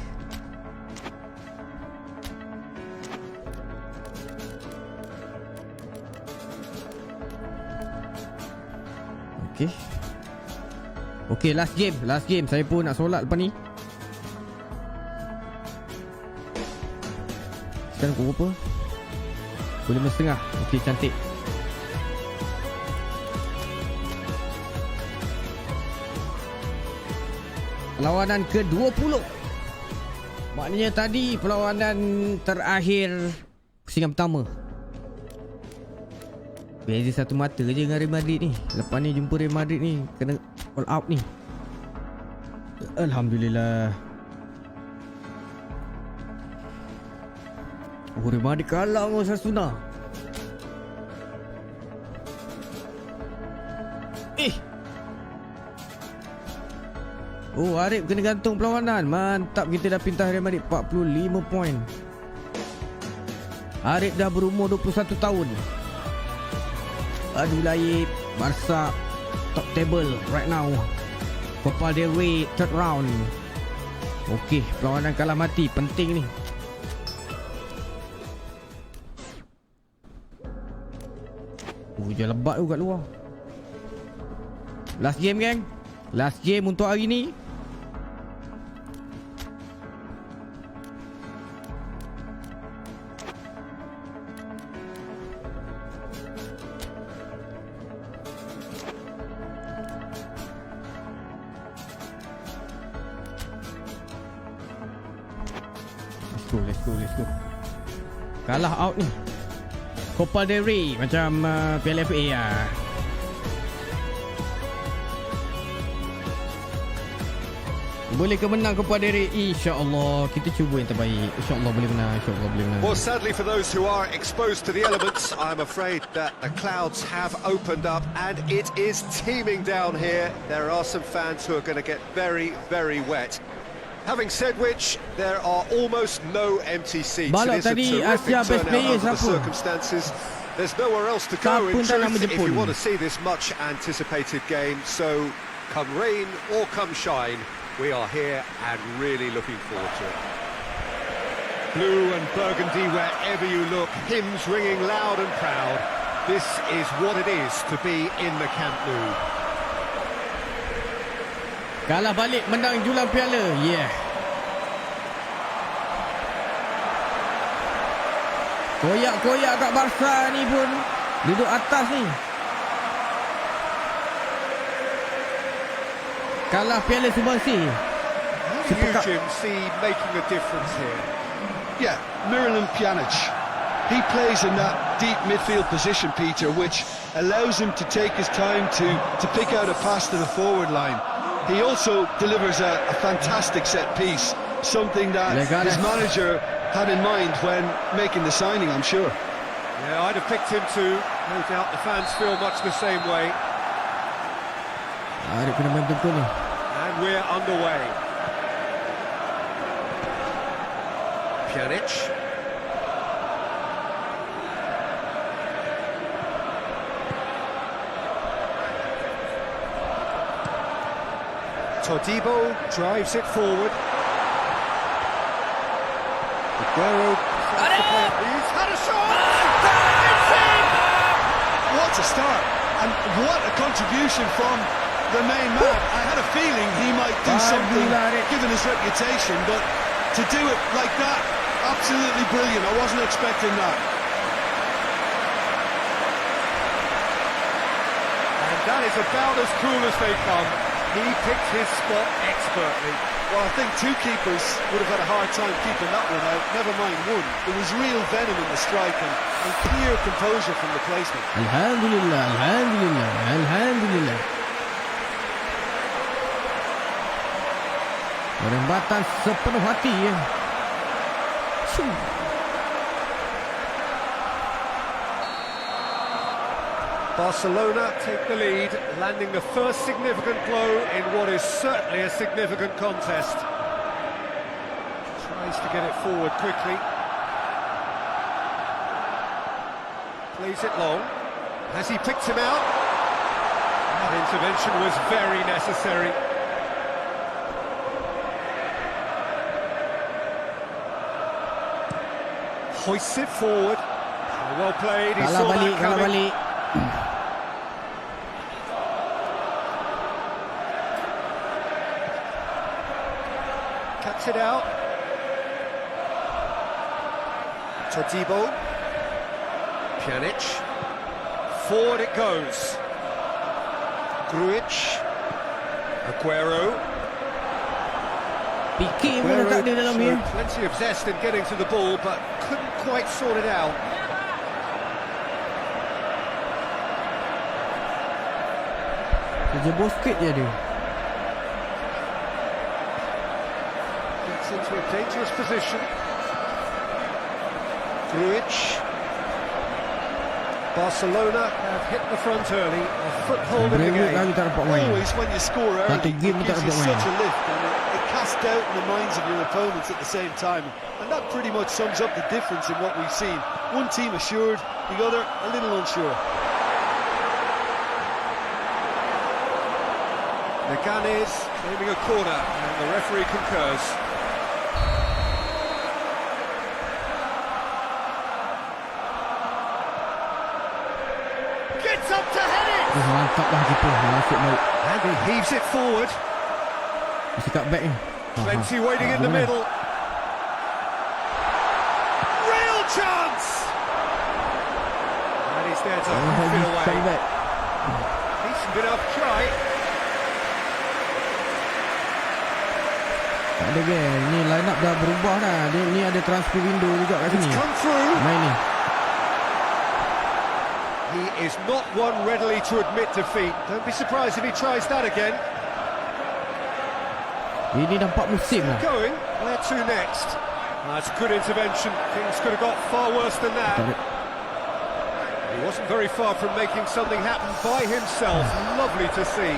Okay, last game. Saya pun nak solat lepas ni. Sekarang pukul berapa? 5:30. Okey, cantik. Perlawanan ke-20. Maknanya tadi perlawanan terakhir pusingan pertama. Beza satu mata je dengan Real Madrid ni. Lepas ni jumpa Real Madrid ni, kena all out ni. Alhamdulillah. Oh, Real Madrid kalah dengan Osasuna. Oh, Arif kena gantung perlawanan. Mantap, kita dah pintas Real Madrid 45 poin. Arif dah berumur 21 tahun. Aduh laib. Barca top table right now. Copa del Rey third round. Okey, perlawanan kalah mati. Penting ni. Hujan lebat tu kat luar. Last game, geng. Last game untuk hari ni. Let's go. Kalah out ni. Copa del Rey macam Piala FA lah. Boleh ke menang Copa del Rey? InsyaAllah. Kita cuba yang terbaik. InsyaAllah boleh menang. Well, sadly for those who are exposed to the elements, I'm afraid that the clouds have opened up and it is teeming down here. There are some fans who are going to get very, very wet. Having said which, there are almost no empty seats. Balok it is tadi a Asia terrific best turnout player under the siapa? circumstances. There's nowhere else to go in truth if you want to see this much anticipated game. So, come rain or come shine, we are here and really looking forward to it. Blue and burgundy wherever you look, hymns ringing loud and proud. This is what it is to be in the Camp Nou. Kalah balik menang julang piala. Yeah. Koyak-koyak kat Barca ni pun duduk atas ni. Kalah piala Sumbangsi. You, Jim, see making a difference here. Yeah, Miralem Pjanic. He plays in that deep midfield position, Peter, which allows him to take his time to pick out a pass to the forward line. He also delivers a fantastic set piece, something that his manager had in mind when making the signing, I'm sure. Yeah, I'd have picked him too. No doubt the fans feel much the same way. Ada kena main betul ni. And we're underway. Pjanic. Todibo drives it forward. Aguero decides to play it. He's had a shot! It's in! What a start, and what a contribution from the main man. I had a feeling he might do something given his reputation, but to do it like that, absolutely brilliant. I wasn't expecting that. And that is about as cool as they come. He picked his spot expertly. Well, I think two keepers would have had a hard time keeping that one out, never mind one. There was real venom in the strike and clear composure from the placement. Alhamdulillah, Alhamdulillah, Alhamdulillah. Perembatan sepenuh hati ya. Barcelona take the lead, landing the first significant blow in what is certainly a significant contest. Tries to get it forward quickly. Plays it long. Has he picked him out? That intervention was very necessary. Hoists it forward. Well played, he saw that coming. Cuts it out. Todibo. Pjanic. Forward it goes. Grujic. Aguero. Fikir pun tak ada dalam ni. Plenty of zest in getting to the ball, but couldn't quite sort it out. Kerja bosket je dia. Gets into a dangerous position. Grujic. Barcelona have hit the front early, a foothold in the game. Always when you score early, it gives you such a lift, and it casts doubt in the minds of your opponents at the same time. And that pretty much sums up the difference in what we've seen. One team assured, the other a little unsure. Naganes claiming a corner, and the referee concurs. Gets up to head it! And he heaves it forward. Plenty waiting in the middle. Real chance! And he's there to hoof it away. Decent enough try. Tak ada geng. Ni line up dah berubah dah. Ni ada transfer window juga kat sini. Come through. Main ni. He is not one readily to admit defeat. Don't be surprised if he tries that again. Ini dah 4 musim lah. Going. Where to next? That's good intervention. Things could have got far worse than that. He wasn't very far from making something happen by himself. Lovely to see.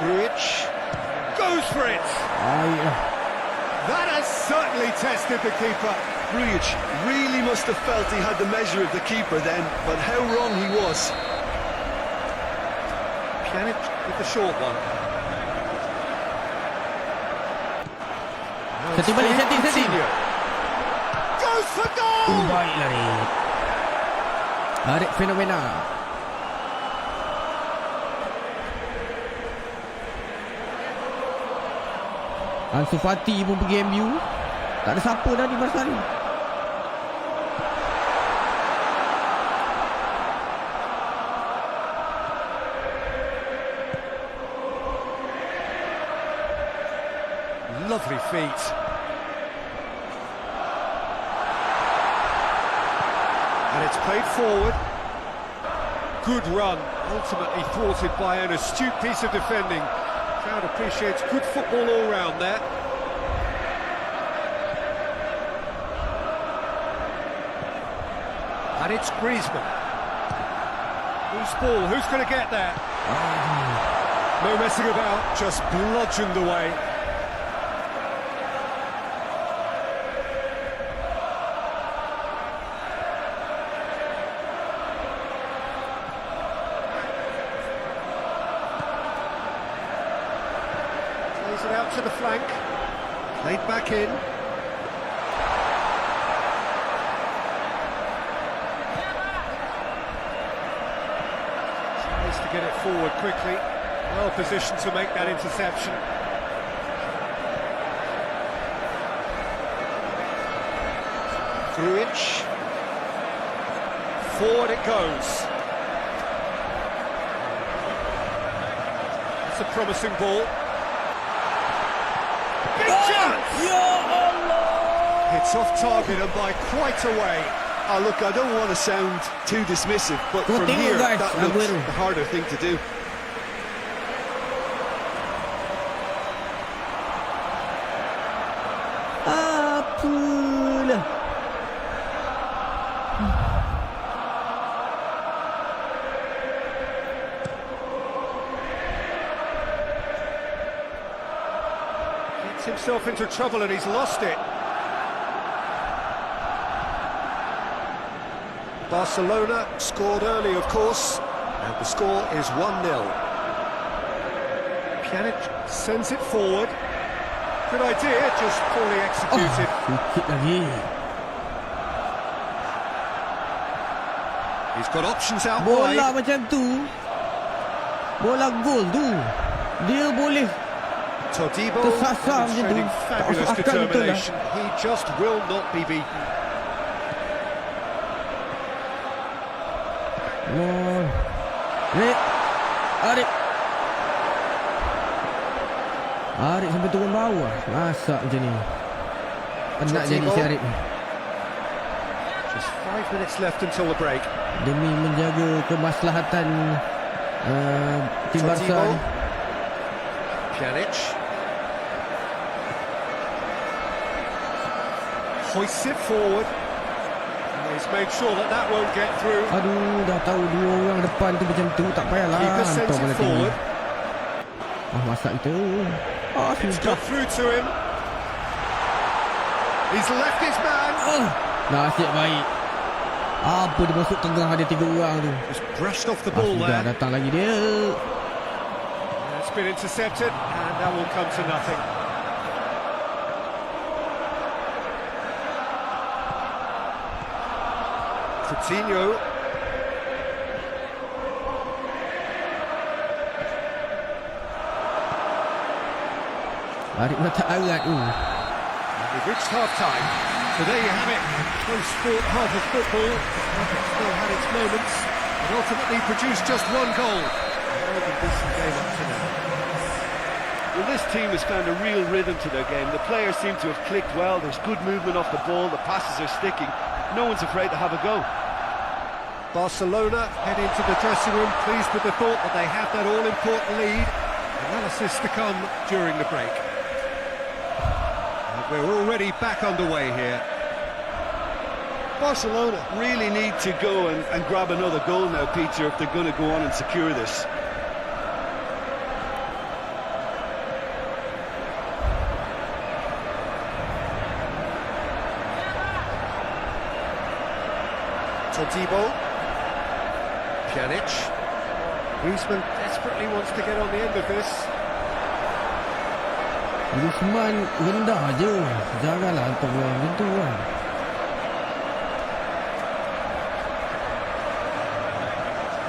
Grujic goes for it. That has certainly tested the keeper. Grujic really must have felt he had the measure of the keeper then, but how wrong he was. Pjanic with the short one. Setting balik, setting. Goes for goal. Baik lari. Arif fenomena. Ansu Fati pun pergi MU. Tak ada siapa dah di Barca ni. Lovely feet. And it's played forward. Good run, ultimately thwarted by an astute piece of defending. Crowd appreciates good football all round there. And it's Griezmann. Who's ball? Who's going to get there? No messing about, just bludgeoned away. Plays it out to the flank. Played back in. To get it forward quickly, well positioned to make that interception. Grujic, forward it goes. That's a promising ball. Big chance! It's off target and by quite a way. Oh, look, I don't want to sound too dismissive, but from here, that looks the harder thing to do. Apalah. Gets himself into trouble and he's lost it. Barcelona scored early, of course, and the score is 1-0. Pjanic sends it forward. Good idea, just poorly executed. Sikit lagi. He's got options out wide. Bola macam tu, bola gol tu, dia boleh Todibo tersasar macam tu. demonstrating fabulous Tak masuk akal betul lah. determination. He just will not be beaten. Arif sampai turun bawah. Masak macam ni. Penat jadi si Arif ni. Just 5 minutes left until the break. Demi menjaga kemaslahatan tim Barca ni. Pjanic. Hoists it forward. And he's made sure that that won't get through. Aduh, dah tahu dua orang depan tu macam tu, tak payahlah Keeper sends hantar it bola tinggi. forward. Masak kita. It's got through to him. He's left his man. Nasib baik. Apa dia masuk tengah, ada 3 orang tu. Just brushed off the ball Sudah there. datang lagi dia. It's been intercepted, and that will come to nothing. Coutinho. Arif letak arat tu. We've reached half-time. So there you have it. Close sport, half of football. It's still had its moments, but ultimately produced just 1 goal. More than decent game up to now. Well, this team has found a real rhythm to their game. The players seem to have clicked well. There's good movement off the ball. The passes are sticking. No one's afraid to have a go. Barcelona head into the dressing room, pleased with the thought that they have that all-important lead. Analysis to come during the break. And we're already back underway here. Barcelona really need to go and grab another goal now, Peter, if they're going to go on and secure this. Todibo. Pjanic. Griezmann desperately wants to get on the end of this. Griezmann rendah je. Janganlah hantar bola macam tu kan.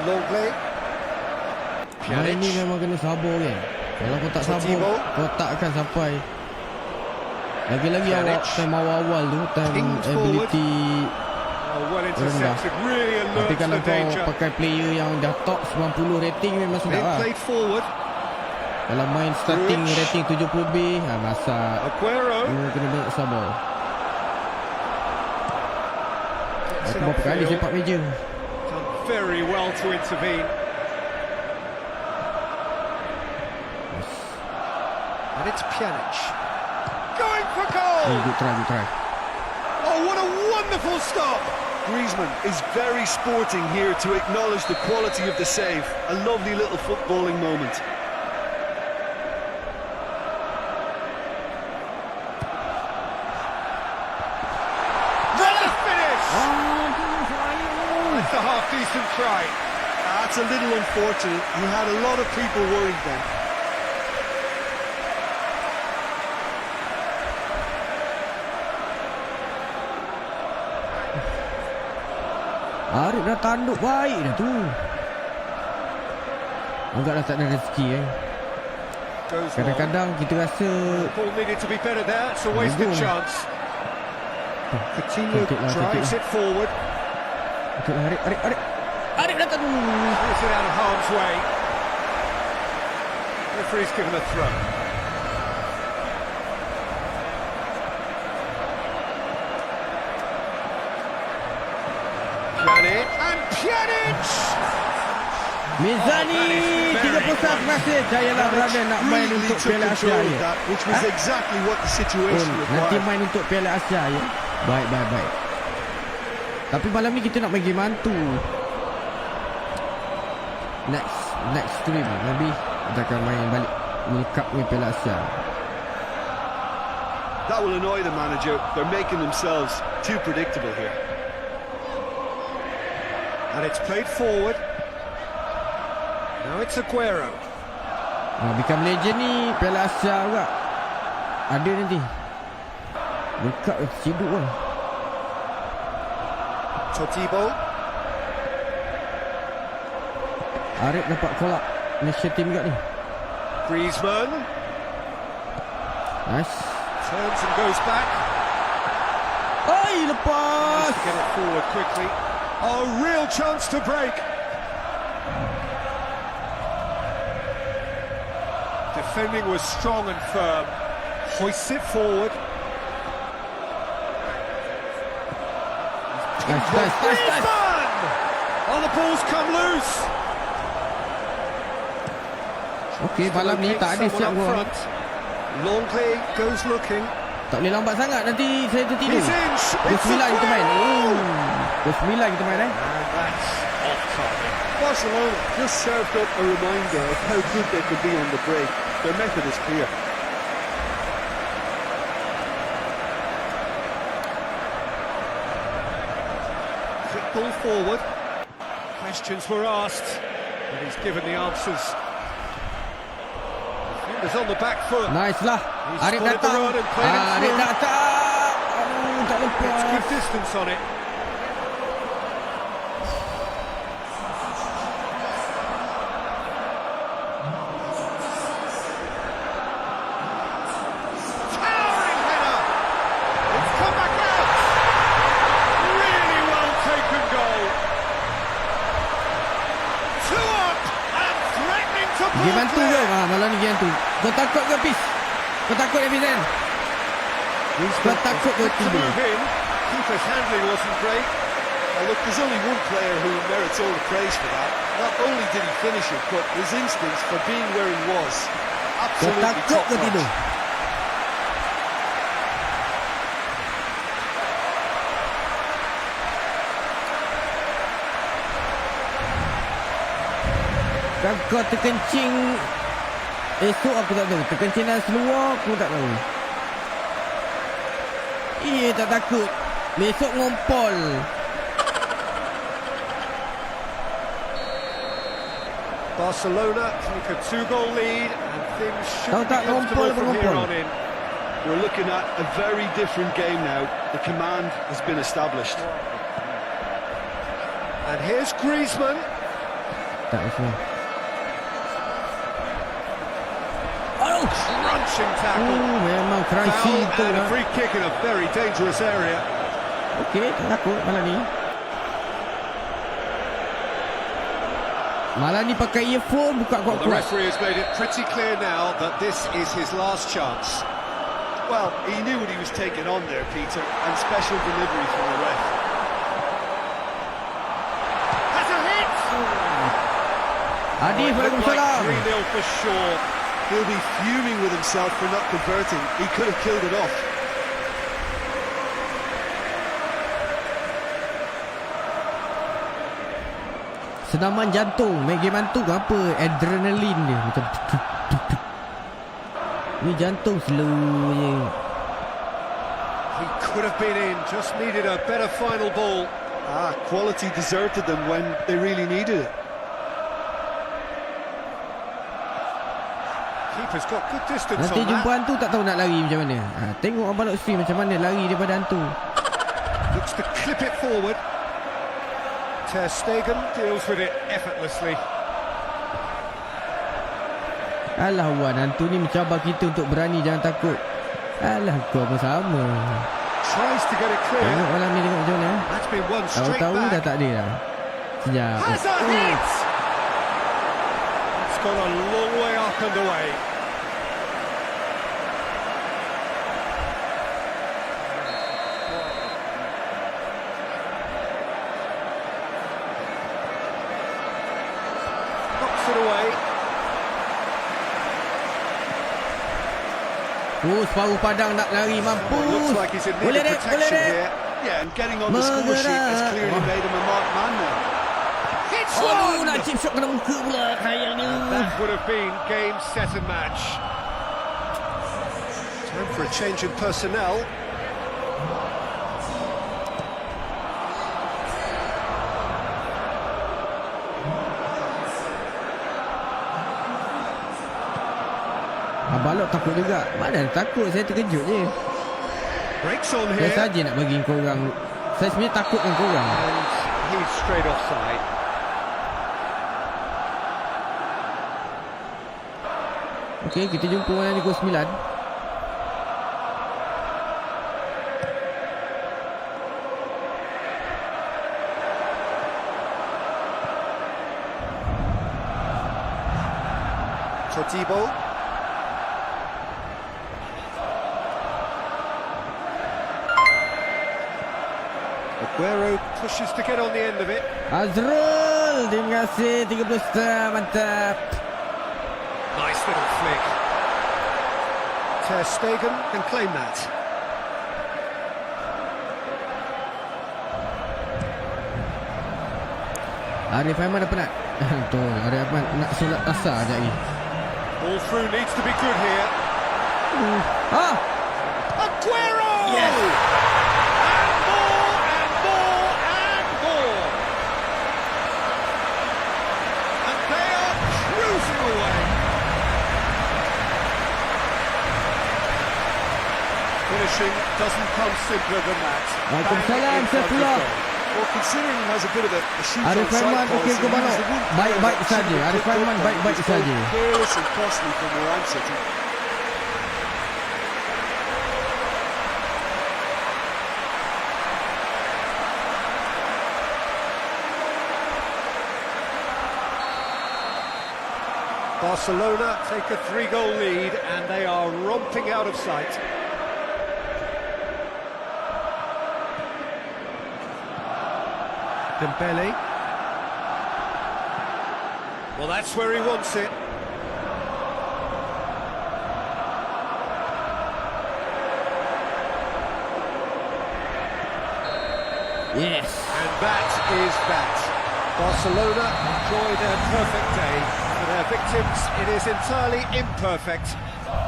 Longley. Main ni memang kena sabar kan. Kalau kau tak sabar, kau tak akan sampai. Lagi-lagi awak time awal-awal tu, time ability Well intercepted, really tapi alerts kalau the kau danger. pakai player yang dah top 90 rating memang sedap lah. Played forward. Kalau main starting rating 70 lebih, masak. Aguero. Kena banyak sabar. Aku berapa kali sepak meja. Done very well to intervene. And it's Pjanic. Going for goal! Good try, good try. Oh, what a wonderful stop! Griezmann is very sporting here to acknowledge the quality of the save. A lovely little footballing moment. What a finish! That's a half-decent try. That's a little unfortunate. You had a lot of people worried then. Arif dah tanduk baik dah tu. Agaklah tak ada rezeki Kadang-kadang kita rasa Ball needed to be better there. It's a wasted chance. Coutinho drives it forward. Arif datang. Puts it out of harm's way. Referee's given a throw. Pjanic and Pjanic! Mizani 31 masih jayalah berada nak main Really untuk took Piala Asia control of ya. that, which was exactly what the situation Nanti required. main untuk Piala Asia ya. Baik. Tapi malam ni kita nak main game hantu. Next stream maybe kita akan main balik World Cup ni Piala Asia. That will annoy the manager. They're making themselves too predictable here. And it's played forward. Now it's Aguero. Become legend ni Piala Asia juga. Ada nanti. World Cup hidup lah. Todibo. Arif dapat call up national team juga ni. Griezmann. Nice. Turns and goes back. Lepas. Get it forward quickly. A real chance to break. Defending was strong and firm. Hoists it forward. He's Griezmann! Oh, the ball's come loose. Okey, malam ni tak ada siap gol. Longley goes looking. Tak boleh lambat sangat, nanti saya tertidur. He's in. Pukul 9 kita main. Pukul 9 kita main And that's off target. Barcelona just served up a reminder of how good they could be on the break. Their method is clear. Quick ball forward. Questions were asked, and he's given the answers. He's on the back foot. Nice lah. He's Arif spotted the datang. run and played it Arif through. datang. Tak It's lepas. good distance on it. Towering header. It's come back out. Really well taken goal. 2 up and threatening to Dia pull bantu ke? clear. Malam ni dia bantu. Kau takut ke, Pis? Kau takut, Evizen? Kau takut ke To tidur? move in. Keeper's handling wasn't great. Well, look, there's only one player who merits all the praise for that. Not only did he finish it, but his instincts for being where he was. Kau Absolutely takut top ke tidur? notch. Kan kau terkencing esok aku tak tahu. Terkencing dalam seluar aku tak tahu. Tak takut. Besok ngompol. Barcelona take a 2-goal lead and things should Kau be tak comfortable ngompol, from here ngompol. on in. We're looking at a very different game now. The command has been established. And here's Griezmann. Tak semua. Crunching tackle. Memang crunchy Foul tu and a lah. free kick in a very dangerous area. Okey, tak takut malam ni. Malam ni pakai earphone buka Well, the kuat-kuat. referee has made it pretty clear now that this is his last chance. Well, he knew what he was taking on there, Peter, and special delivery from the ref. Has a hit! Adif, It looked Waalaikumsalam. like 3-0 for sure. He'll be fuming with himself for not converting. He could have killed it off. Senaman jantung. Main game jantung apa? Adrenalin dia. Macam tuk, tuk, tuk, tuk. Ni jantung slow je. He could have been in, just needed a better final ball. Quality deserted them when they really needed it. Keeper's got good distance Nanti on jumpa that. hantu tak tahu nak lari macam mana. Tengok abang Lutfi macam mana lari daripada hantu. Looks to clip it forward. Ter Stegen deals with it effortlessly. Alah Wan, hantu ni mencabar kita untuk berani, jangan takut. Alah kau pun sama. Tries to get it clear. Tengok malam ni tengok macam mana. That's been one straight Tahu-tahu dah back. tak ada dah. Sekejap. Has a hit! It's gone a long way up and away. Knocks it away. Separuh padang nak lari, Well, it mampus. looks like he's in need Boleh of dek, boleh protection dek. here. Yeah, and getting on the score sheet has clearly made him a marked man now. Hits Aduh, nak one! chip shot kena muka pula. Kayaknya. That would have been game, set and match. Time for a change in personnel. Abang Lok takut juga. Mana takut, saya terkejut je. Breaks on Saya here. saja nak bagi korang. Saya sebenarnya takut dengan korang. And he's straight offside. Okey, kita jumpa malam ni pukul 9. Todibo. Aguero pushes to get on the end of it. Azrul, terima kasih 30 star, mantap. Nice little flick. Ter Stegen can claim that. Arifaiman dah penat. Betul, Arifaiman nak solat asar sekejap lagi. Ball through needs to be good here. Ah! Aguero! Yes! And more, and more, and more. And they are cruising away. Finishing doesn't come simpler than that. Waalaikumsalam, Peslox. Well, considering he has a bit of a shoot on Arifaiman side okey ke balok? Baik-baik saja. Arifaiman Arifaiman baik-baik saja. Careless and costly from where I'm sitting. Barcelona take a 3-goal lead and they are romping out of sight. Dembele. Well, that's where he wants it. Yes. And that is that. Barcelona enjoy their perfect day. For their victims, it is entirely imperfect.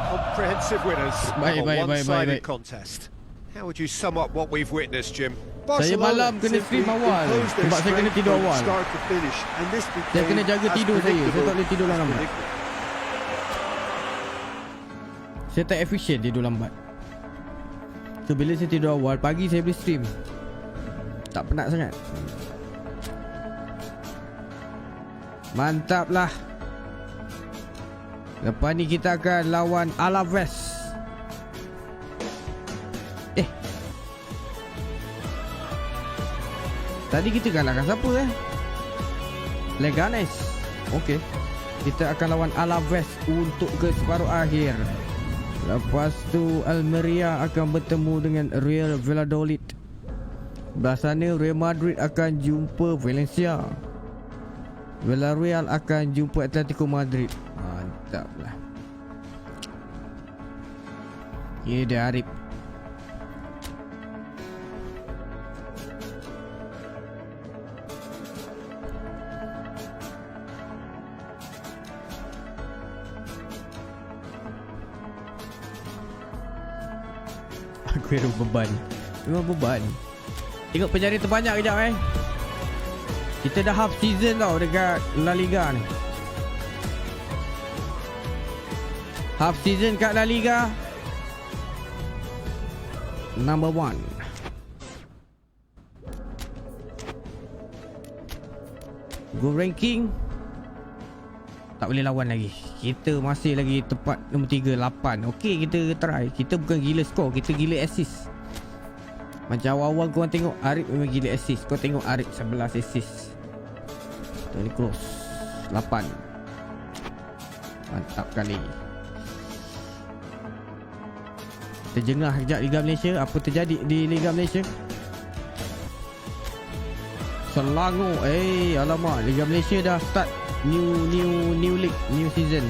Comprehensive winners of a one-sided contest. How would you sum up what we've witnessed, Jim? Saya malam kena stream awal sebab saya kena tidur awal. Saya kena jaga tidur saya. Saya tak boleh tidur lambat. Saya tak efisien tidur lambat. So bila saya tidur awal, pagi saya boleh stream. Tak penat sangat. Mantap lah. Lepas ni kita akan lawan Alaves. Tadi kita kalahkan siapa Leganes. Okey. Kita akan lawan Alaves untuk ke separuh akhir. Lepas tu Almeria akan bertemu dengan Real Valladolid. Belah sana Real Madrid akan jumpa Valencia. Villarreal akan jumpa Atletico Madrid. Mantap lah. Ini dia Arif. Aguero beban. Memang beban. Tengok penjara terbanyak kejap Kita dah half season tau dekat La Liga ni. Half season kat La Liga. Number 1. Go ranking. Tak boleh lawan lagi. Kita masih lagi tempat nombor 3, 8. Okey, kita try. Kita bukan gila skor, kita gila assist. Macam awal-awal korang tengok Arif memang gila assist. Kau tengok Arif 11 assist. Tony Kroos 8. Mantap kali. Kita jengah sekejap Liga Malaysia. Apa terjadi di Liga Malaysia? Selangor. Alamak, Liga Malaysia dah start new league, new season.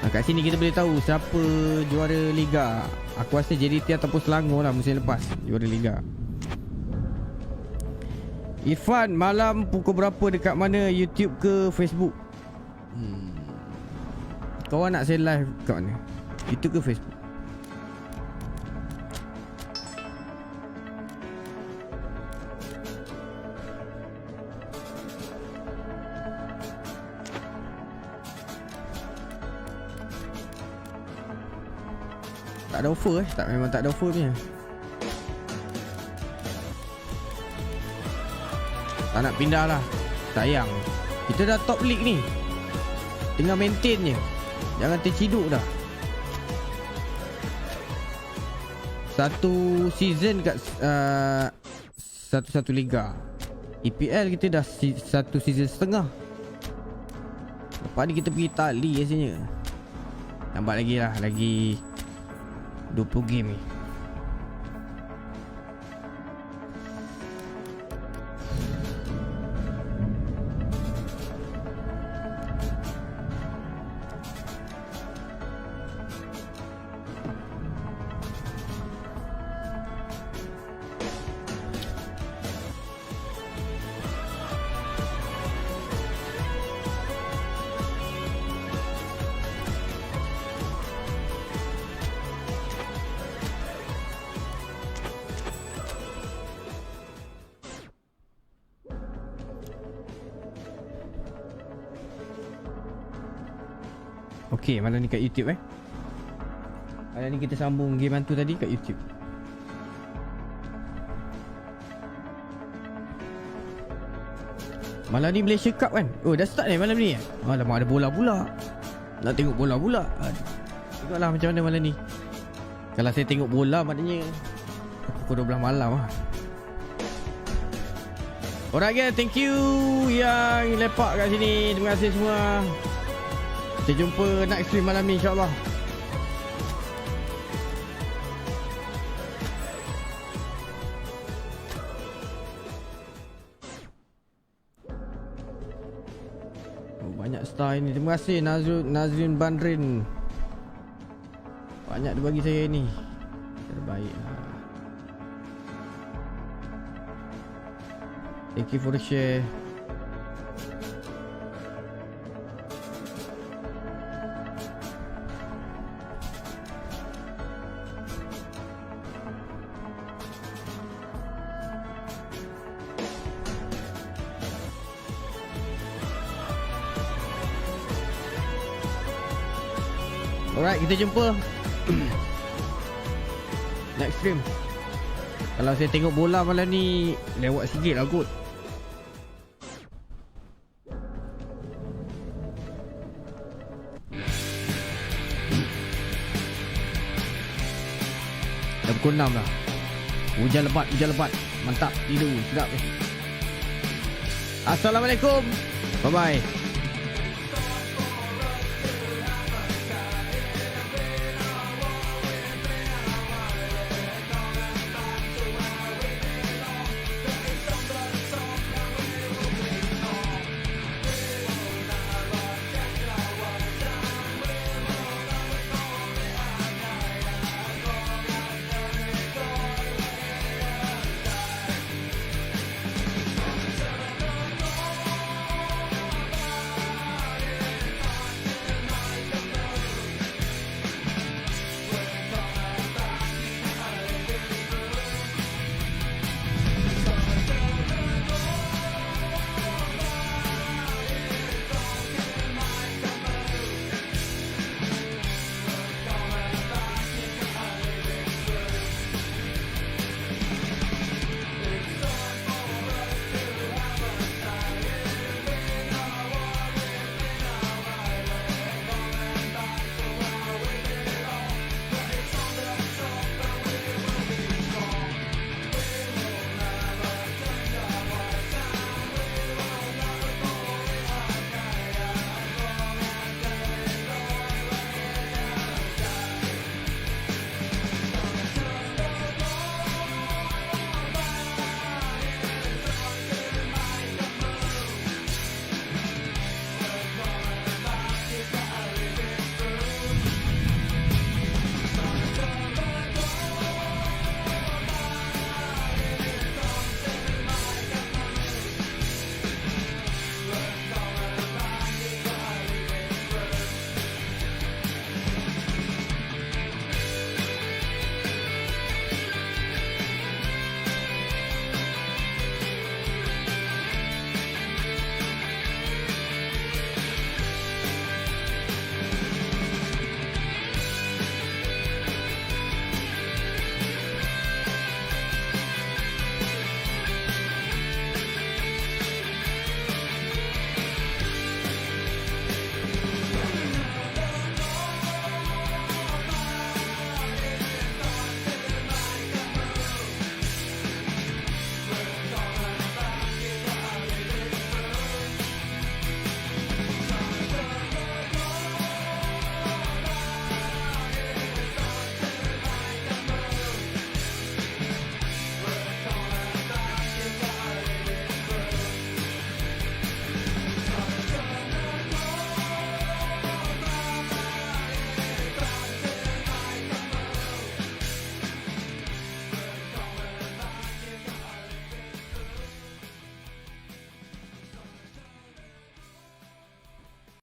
Kat sini kita boleh tahu siapa juara Liga. Aku rasa JDT ataupun Selangor lah musim lepas juara Liga. Irfan, malam pukul berapa dekat mana, YouTube ke Facebook? Kau nak saya live kat mana? YouTube ke Facebook? Tak ada offer memang tak ada offer punya. Tak nak pindah lah. Sayang. Kita dah top league ni. Tinggal maintain je. Jangan terciduk dah. Satu season kat satu liga. EPL kita dah satu season setengah. Lepas ni kita pergi Itali rasanya. Nampak lagi lah. Lagi 20 game ni. Okey, malam ni kat YouTube Malam ni kita sambung game hantu tadi kat YouTube. Malam ni Malaysia Cup kan? Oh, dah start malam ni. Alamak, ada bola pula. Nak tengok bola pula. Tengoklah macam mana malam ni. Kalau saya tengok bola maknanya pukul 12 malam lah. Alright guys, thank you yang lepak kat sini. Terima kasih semua. Kita jumpa next stream malam ni insyaAllah. Banyak star ini. Terima kasih Nazrin Bandrin. Banyak dia bagi saya ni. Terbaik lah. Thank you for the share. Alright, kita jumpa next stream. Kalau saya tengok bola malam ni lewat sikit lah kot. Dah pukul 6 lah. Hujan lebat. Mantap, tidur sedap. Assalamualaikum. Bye bye.